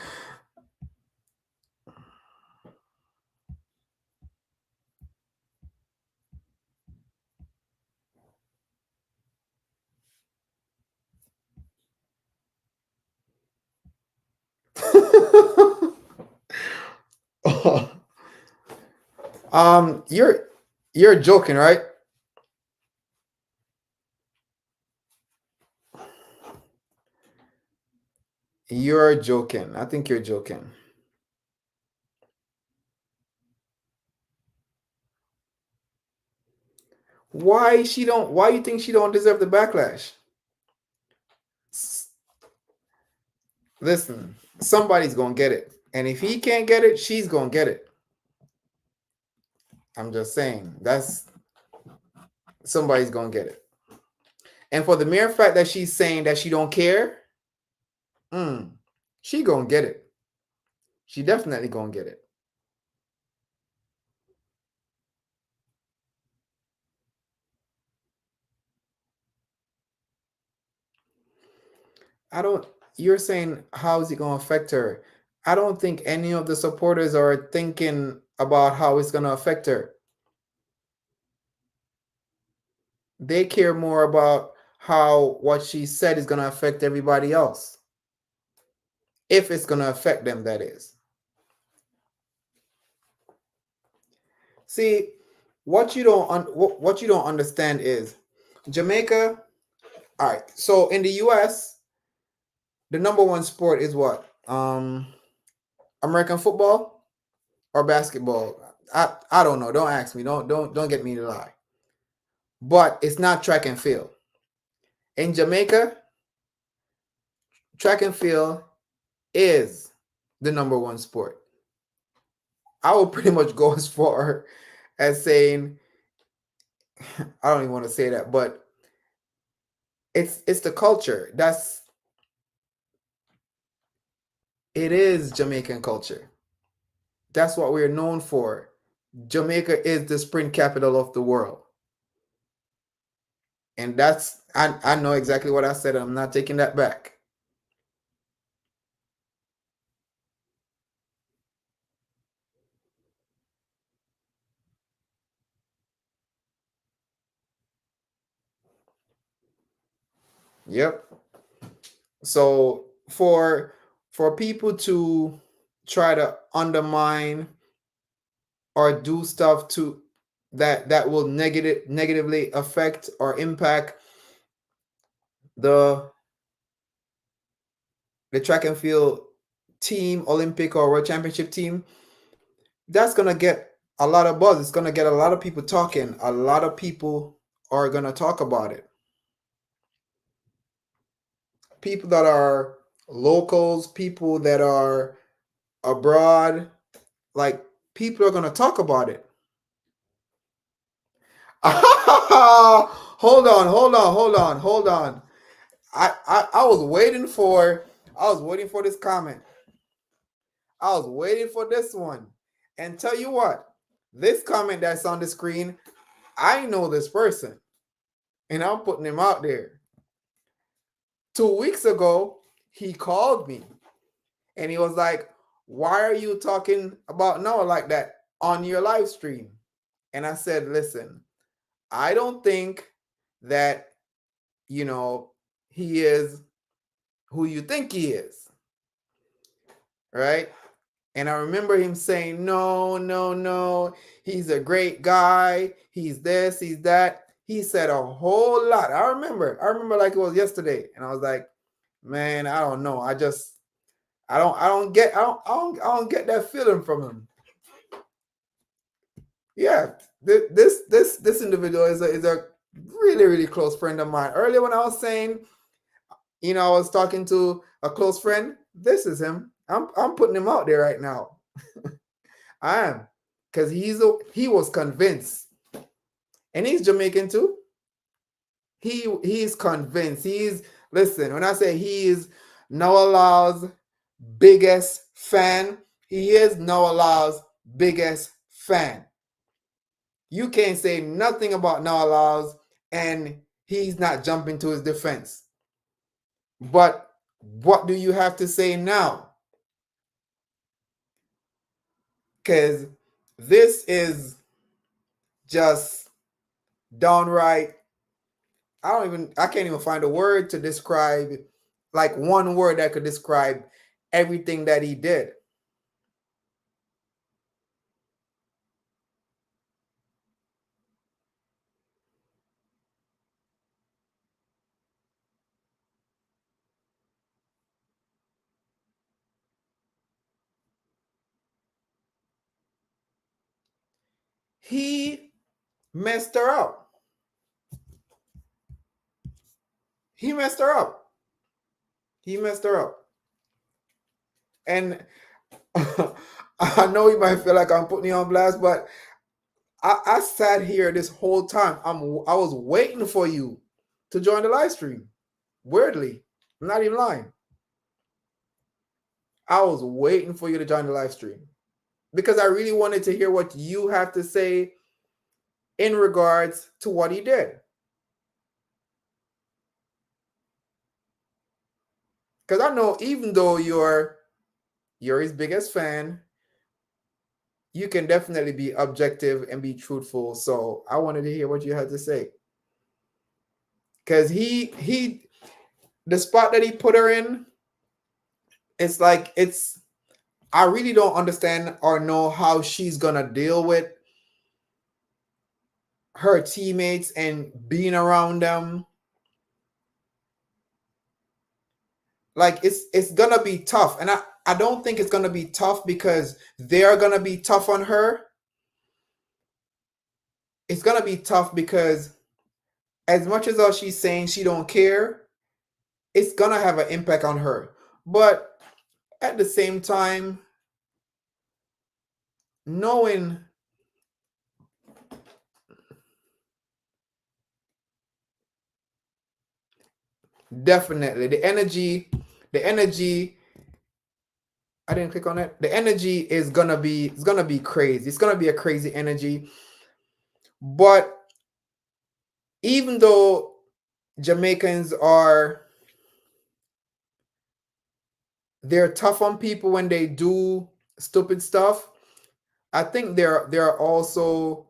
S1: You're joking, right? You're joking. I think you're joking. Why you think she don't deserve the backlash? Listen, somebody's gonna get it. And if he can't get it, she's gonna get it. I'm just saying, somebody's gonna get it. And for the mere fact that she's saying that she don't care, she gonna get it. She definitely gonna get it. I don't. You're saying how is it gonna affect her? I don't think any of the supporters are thinking about how it's gonna affect her. They care more about how what she said is gonna affect everybody else. If it's gonna affect them, that is. See, what you don't understand is Jamaica. All right. So in the U.S., the number one sport is what? American football or basketball? I don't know. Don't ask me. Don't get me to lie. But it's not track and field. In Jamaica, track and field is the number one sport. I would pretty much go as far as saying, I don't even want to say that, but it's the culture. It is Jamaican culture. That's what we're known for. Jamaica is the sprint capital of the world. And that's I know exactly what I said. I'm not taking that back. Yep. So for people to try to undermine or do stuff to that will negatively affect or impact the track and field team, Olympic or World Championship team, that's gonna get a lot of buzz. It's gonna get a lot of people talking. A lot of people are gonna talk about it. People that are locals, people that are abroad, like people are gonna talk about it. Hold on. I was waiting for this comment. I was waiting for this one. And tell you what, this comment that's on the screen, I know this person. And I'm putting him out there. 2 weeks ago, he called me and he was like, why are you talking about Noah like that on your live stream? And I said, listen, I don't think that, he is who you think he is. Right? And I remember him saying, no, he's a great guy. He's this, he's that. He said a whole lot. I remember like it was yesterday. And I was like, man, I don't know. I don't get that feeling from him. Yeah, this individual is a really, really close friend of mine. Earlier when I was saying, I was talking to a close friend, this is him. I'm putting him out there right now. I am, because he was convinced, and he's Jamaican too. He's convinced. Listen, when I say he is Noah Lyles' biggest fan, he is Noah Lyles' biggest fan. You can't say nothing about Noah Lyles and he's not jumping to his defense. But what do you have to say now? Because this is just downright, I can't even find a word to describe, like one word that could describe everything that he did. He messed her up. He messed her up. And I know you might feel like I'm putting you on blast, but I sat here this whole time. I was waiting for you to join the live stream. Weirdly, I'm not even lying. I was waiting for you to join the live stream because I really wanted to hear what you have to say in regards to what he did. Because I know even though you're his biggest fan, you can definitely be objective and be truthful. So I wanted to hear what you had to say. Because the spot that he put her in, it's like I really don't understand or know how she's gonna deal with her teammates and being around them. Like it's gonna be tough. And I don't think it's gonna be tough because they're gonna be tough on her. It's gonna be tough because as much as all she's saying she don't care, it's gonna have an impact on her. But at the same time, knowing definitely the energy, I didn't click on it. The energy is gonna be crazy. It's gonna be a crazy energy. But even though Jamaicans they're tough on people when they do stupid stuff, I think they're also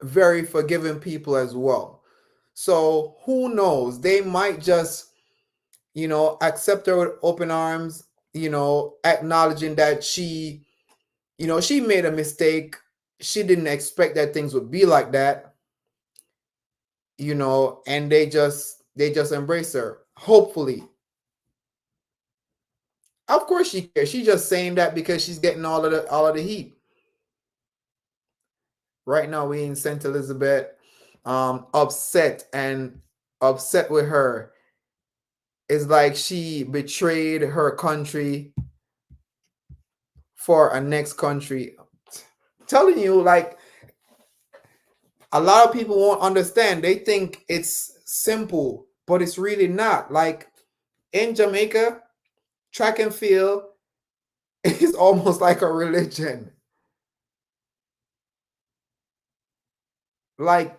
S1: very forgiving people as well. So who knows? They might just, accept her with open arms, acknowledging that she made a mistake. She didn't expect that things would be like that, and they just embrace her. Hopefully. Of course she cares. She's just saying that because she's getting all of the heat. Right now we in St. Elizabeth, upset with her. It's like she betrayed her country for a next country. Telling you, like, a lot of people won't understand. They think it's simple, but it's really not. Like in Jamaica, track and field is almost like a religion. Like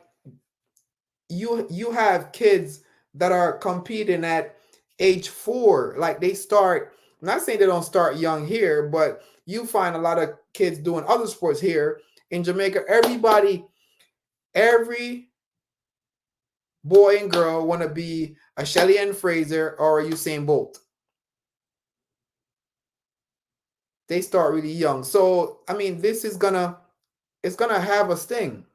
S1: you have kids that are competing at age 4. Like they start, I'm not saying they don't start young here, but you find a lot of kids doing other sports here in Jamaica. Every boy and girl want to be a Shelly Ann Fraser or a Usain Bolt. They start really young. So, I mean, this is it's gonna have a sting.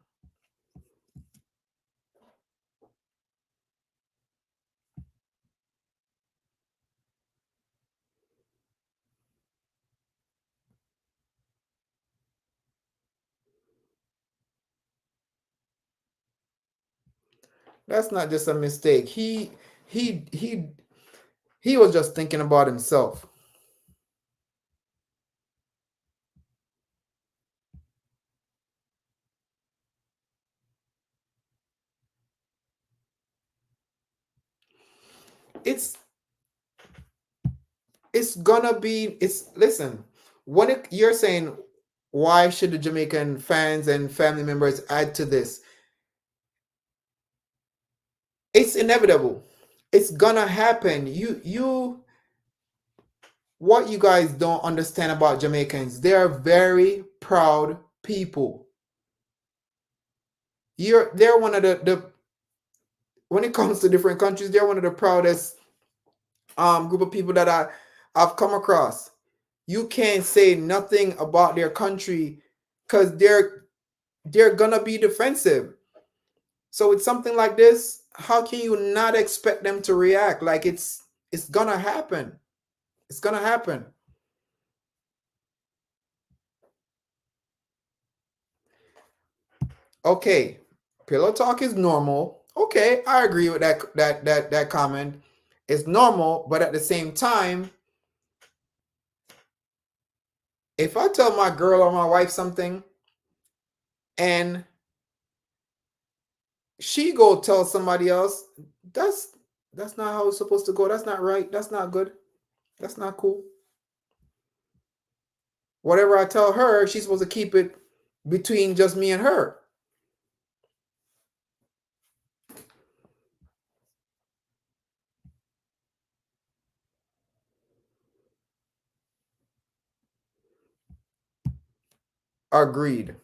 S1: That's not just a mistake. He was just thinking about himself. It's gonna be, listen, you're saying, why should the Jamaican fans and family members add to this? It's inevitable. It's gonna happen. What you guys don't understand about Jamaicans, they are very proud people. They're one of the when it comes to different countries, they're one of the proudest group of people that I've come across. You can't say nothing about their country because they're gonna be defensive. So with something like this, how can you not expect them to react? Like it's gonna happen. It's gonna happen. Okay, pillow talk is normal. Okay, I agree with that comment. It's normal, but at the same time, if I tell my girl or my wife something and She go tell somebody else, that's that's not how it's supposed to go. That's not right. That's not good. That's not cool. Whatever I tell her, she's supposed to keep it between just me and her. Agreed.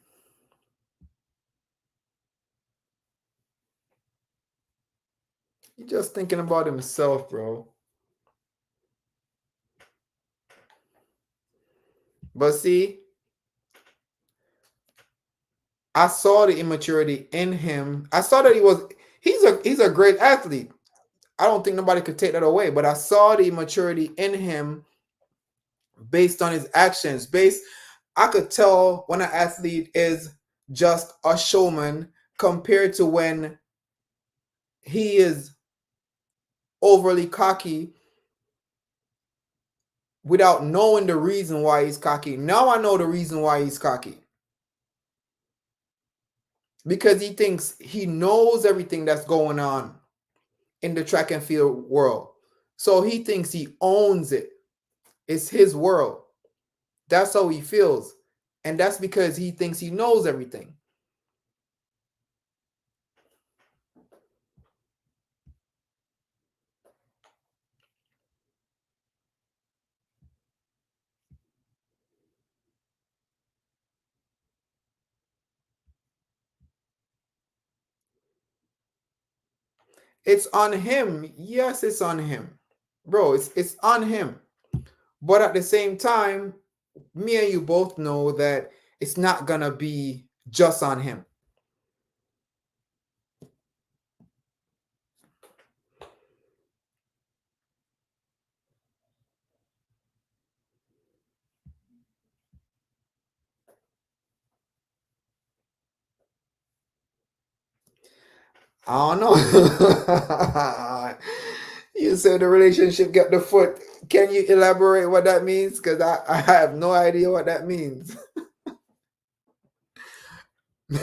S1: He's just thinking about himself, bro. But see, I saw the immaturity in him. I saw that he's a great athlete. I don't think nobody could take that away, but I saw the immaturity in him based on his actions. I could tell when an athlete is just a showman compared to when he is overly cocky without knowing the reason why he's cocky. Now I know the reason why he's cocky. Because he thinks he knows everything that's going on in the track and field world. So he thinks he owns it. It's his world. That's how he feels. And that's because he thinks he knows everything. It's on him. Yes, it's on him. Bro, it's on him. But at the same time, me and you both know that it's not gonna be just on him. I don't know. You said the relationship get the foot. Can you elaborate what that means? Because I have no idea what that means.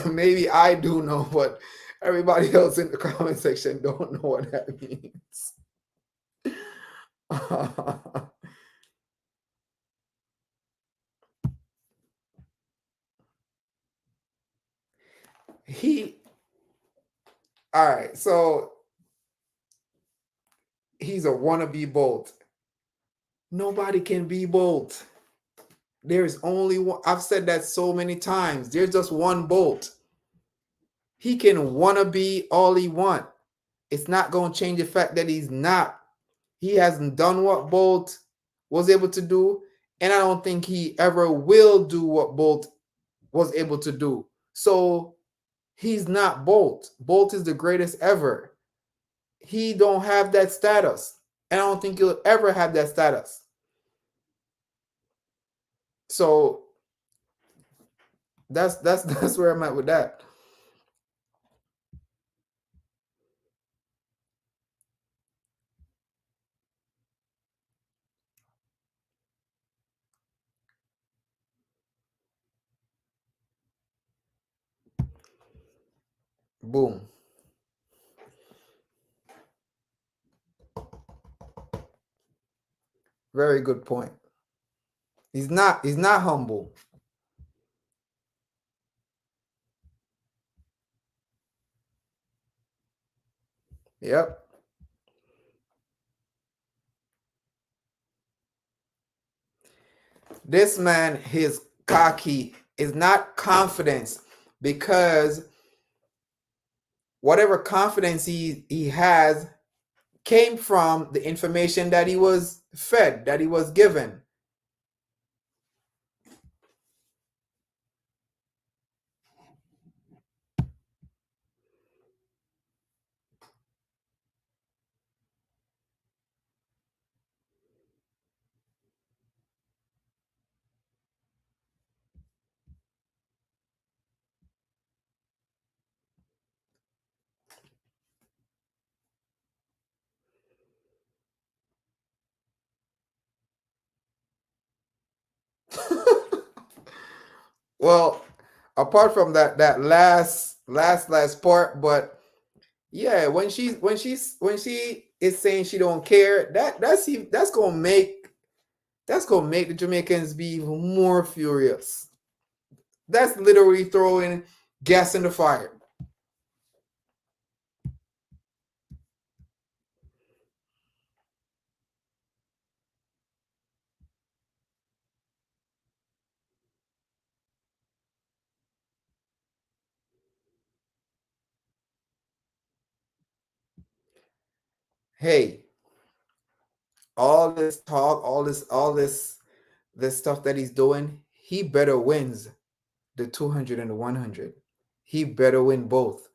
S1: Maybe I do know, but everybody else in the comment section don't know what that means. he All right, so he's a wannabe Bolt. Nobody can be Bolt. There's only one. I've said that so many times. There's just one Bolt. He can wanna be all he want. It's not gonna change the fact that he's not. He hasn't done what Bolt was able to do, and I don't think he ever will do what Bolt was able to do. So he's not Bolt. Bolt is the greatest ever. He don't have that status, and I don't think he'll ever have that status. So that's where I'm at with that. Boom. Very good point. He's not humble. Yep. This man, his cocky is not confidence, because whatever confidence he has came from the information that he was fed, that he was given. Well, apart from that last part, but
S2: Yeah, when she is saying she don't care, that's gonna make the Jamaicans be even more furious. That's literally throwing gas in the fire. Hey, all this talk, this stuff that he's doing, he better wins the 200 and the 100. He better win both.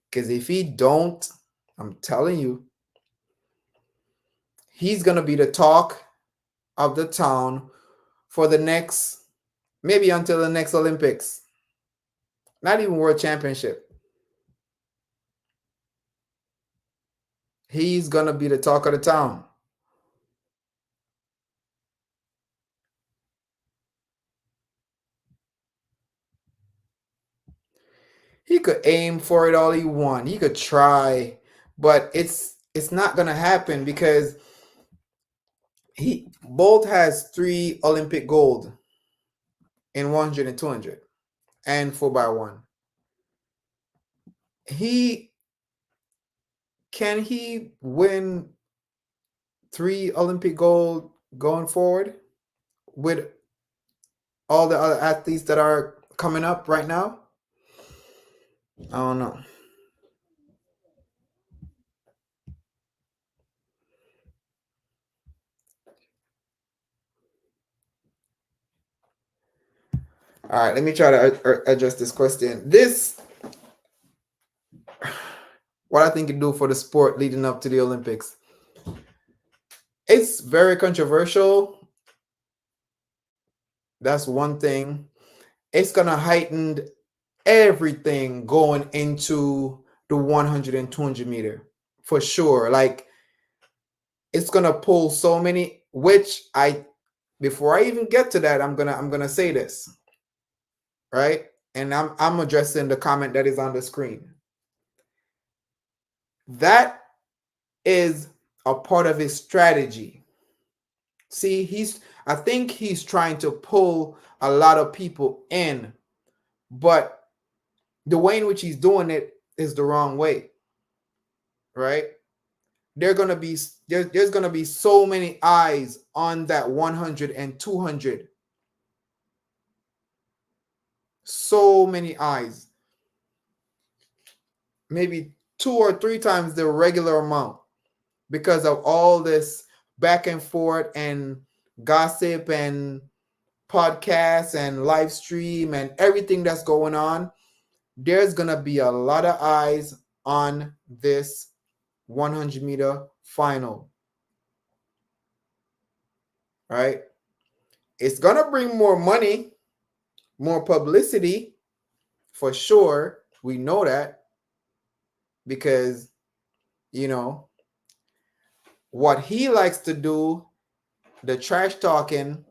S2: Because if he don't, I'm telling you, he's gonna be the talk of the town for the next, maybe until the next Olympics. Not even World Championship. He's gonna be the talk of the town. He could aim for it all he want. He could try, but it's not gonna happen because he Bolt has 3 Olympic gold in 100 and 200 and 4x1. He can he win 3 Olympic gold going forward with all the other athletes that are coming up right now? I don't know. All right, let me try to address this question. This, what I think it do for the sport leading up to the Olympics. It's very controversial. That's one thing. It's gonna heighten everything going into the 100 and 200 meter for sure. Like it's gonna pull so many. Which I, before I even get to that, I'm gonna say this, right? And I'm addressing the comment that is on the screen. That is a part of his strategy. See, I think he's trying to pull a lot of people in, but the way in which he's doing it is the wrong way, right? They're gonna be there's gonna be so many eyes on that 100 and 200. So many eyes, maybe 2 or 3 times the regular amount, because of all this back and forth and gossip and podcasts and live stream and everything that's going on. There's gonna be a lot of eyes on this 100-meter final, right? It's gonna bring more money, more publicity for sure. We know that because, you know, what he likes to do, the trash talking,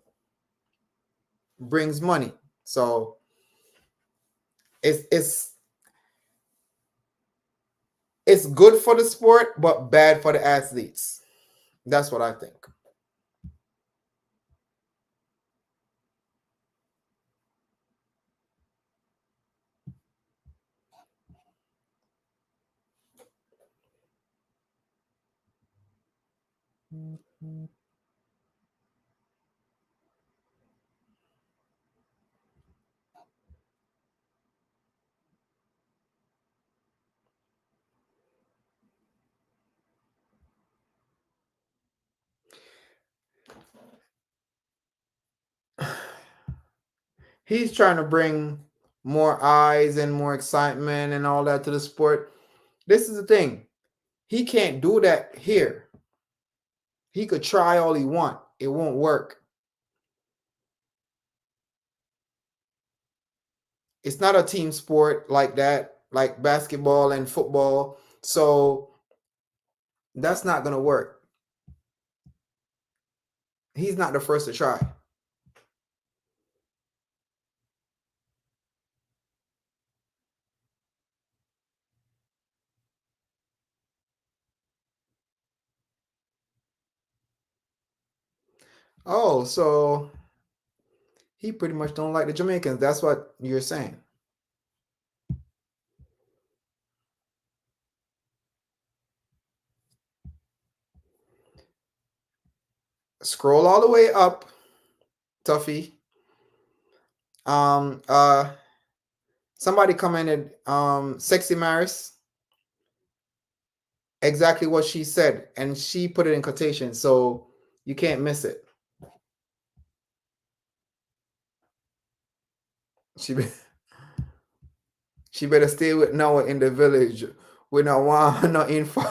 S2: brings money. So it's it's good for the sport, but bad for the athletes. That's what I think. He's trying to bring more eyes and more excitement and all that to the sport. This is the thing. He can't do that here. He could try all he want. It won't work. It's not a team sport like that, like basketball and football. So that's not going to work. He's not the first to try. Oh, so he pretty much don't like the Jamaicans. That's what you're saying. Scroll all the way up, Tuffy. Um, uh, Somebody commented, Sexy Maris, exactly what she said, and she put it in quotation, so you can't miss it. She be, she better stay with Noah in the village. We not want no info,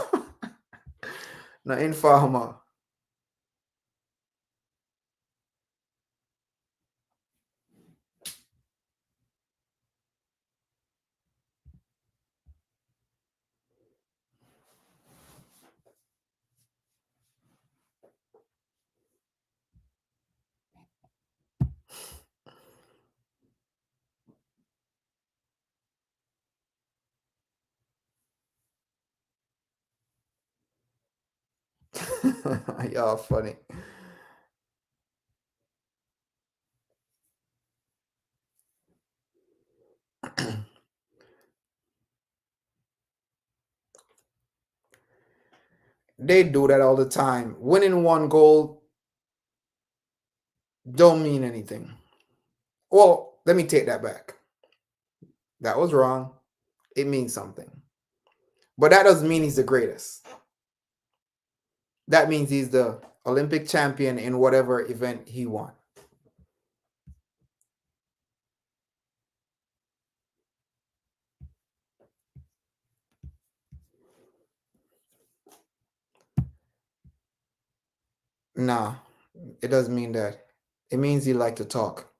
S2: no informer. Y'all funny. They do that all the time. Winning one goal don't mean anything. Well, let me take that back. That was wrong. It means something. But that doesn't mean he's the greatest. That means he's the Olympic champion in whatever event he won. Nah, it doesn't mean that. It means he like to talk.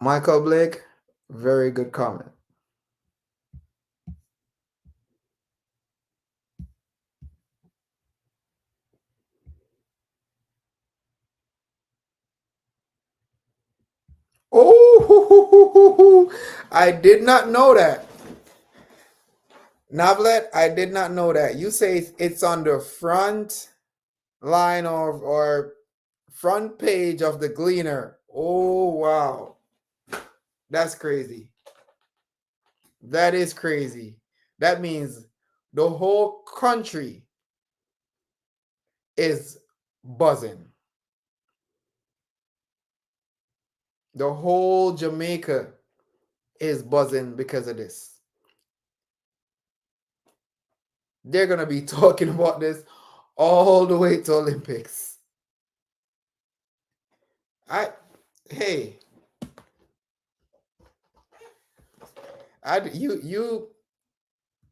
S2: Michael Blake, very good comment. Oh, I did not know that. Navlet, I did not know that. You say it's on the front line or front page of the Gleaner. Oh, wow. That's crazy. That is crazy. That means the whole country is buzzing. The whole Jamaica is buzzing because of this. They're going to be talking about this all the way to Olympics. Hey,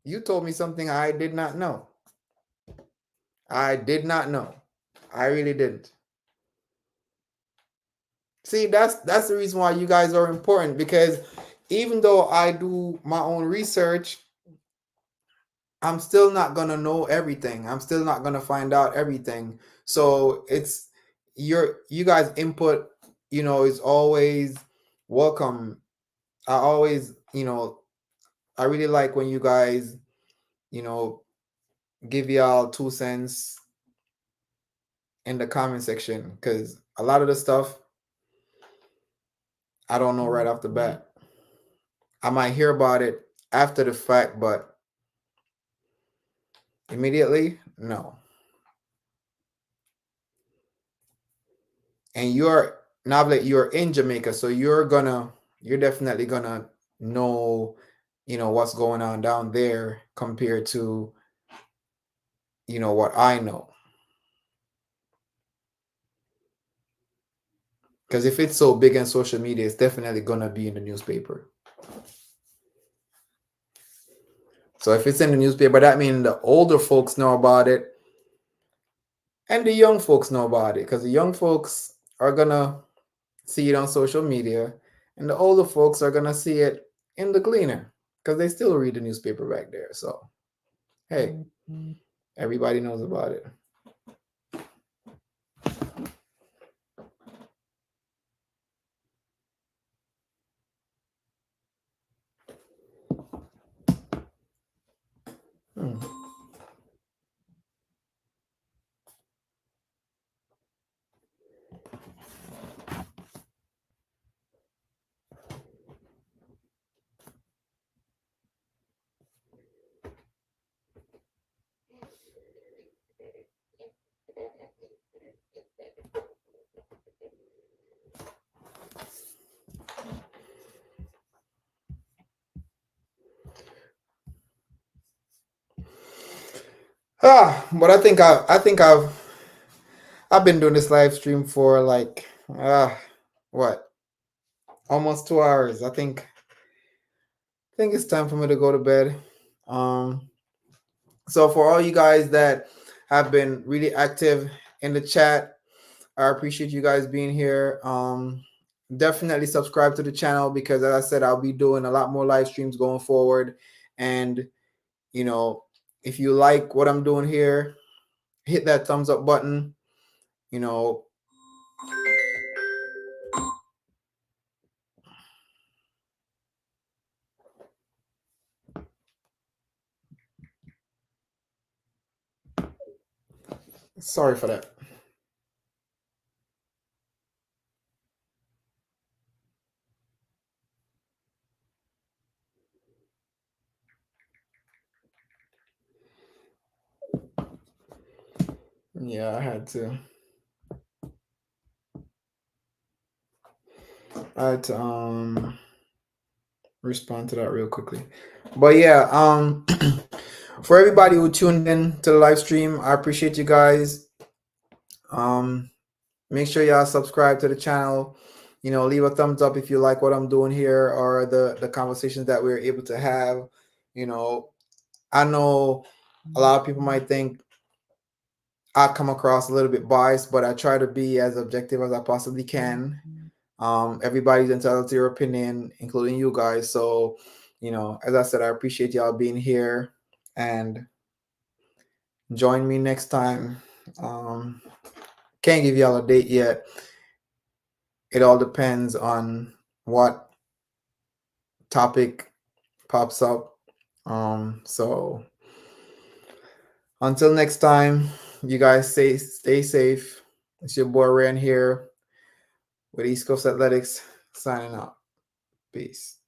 S2: you told me something I did not know. I did not know. I really didn't. See, that's the reason why you guys are important, because even though I do my own research, I'm still not gonna know everything. I'm still not gonna find out everything. So it's you guys input, is always welcome. I always, I really like when you guys, you know, give y'all 2 cents in the comment section, because a lot of the stuff I don't know right off the bat. I might hear about it after the fact, but immediately, no. And now that you're in Jamaica, so you're definitely gonna know, what's going on down there compared to, what I know. Because if it's so big on social media, it's definitely gonna be in the newspaper. So if it's in the newspaper, that means the older folks know about it and the young folks know about it, because the young folks are gonna see it on social media and the older folks are gonna see it in the Gleaner. because they still read the newspaper back there. So hey, everybody knows about it. Hmm. But I've been doing this live stream for like what, almost 2 hours. I think it's time for me to go to bed. Um, so for all you guys that have been really active in the chat, I appreciate you guys being here. Definitely subscribe to the channel because, as I said, I'll be doing a lot more live streams going forward. And you know, if you like what I'm doing here, hit that thumbs up button. You know, sorry for that. Yeah, I had to. Respond to that real quickly. But yeah, for everybody who tuned in to the live stream, I appreciate you guys. Make sure y'all subscribe to the channel. You know, leave a thumbs up if you like what I'm doing here or the conversations that we're able to have. You know, I know a lot of people might think I come across a little bit biased, but I try to be as objective as I possibly can. Everybody's entitled to your opinion, including you guys. So, you know, as I said, I appreciate y'all being here and join me next time. Can't give y'all a date yet. It all depends on what topic pops up. So until next time, you guys stay safe. It's your boy Rand here with East Coast Athletics signing out. Peace.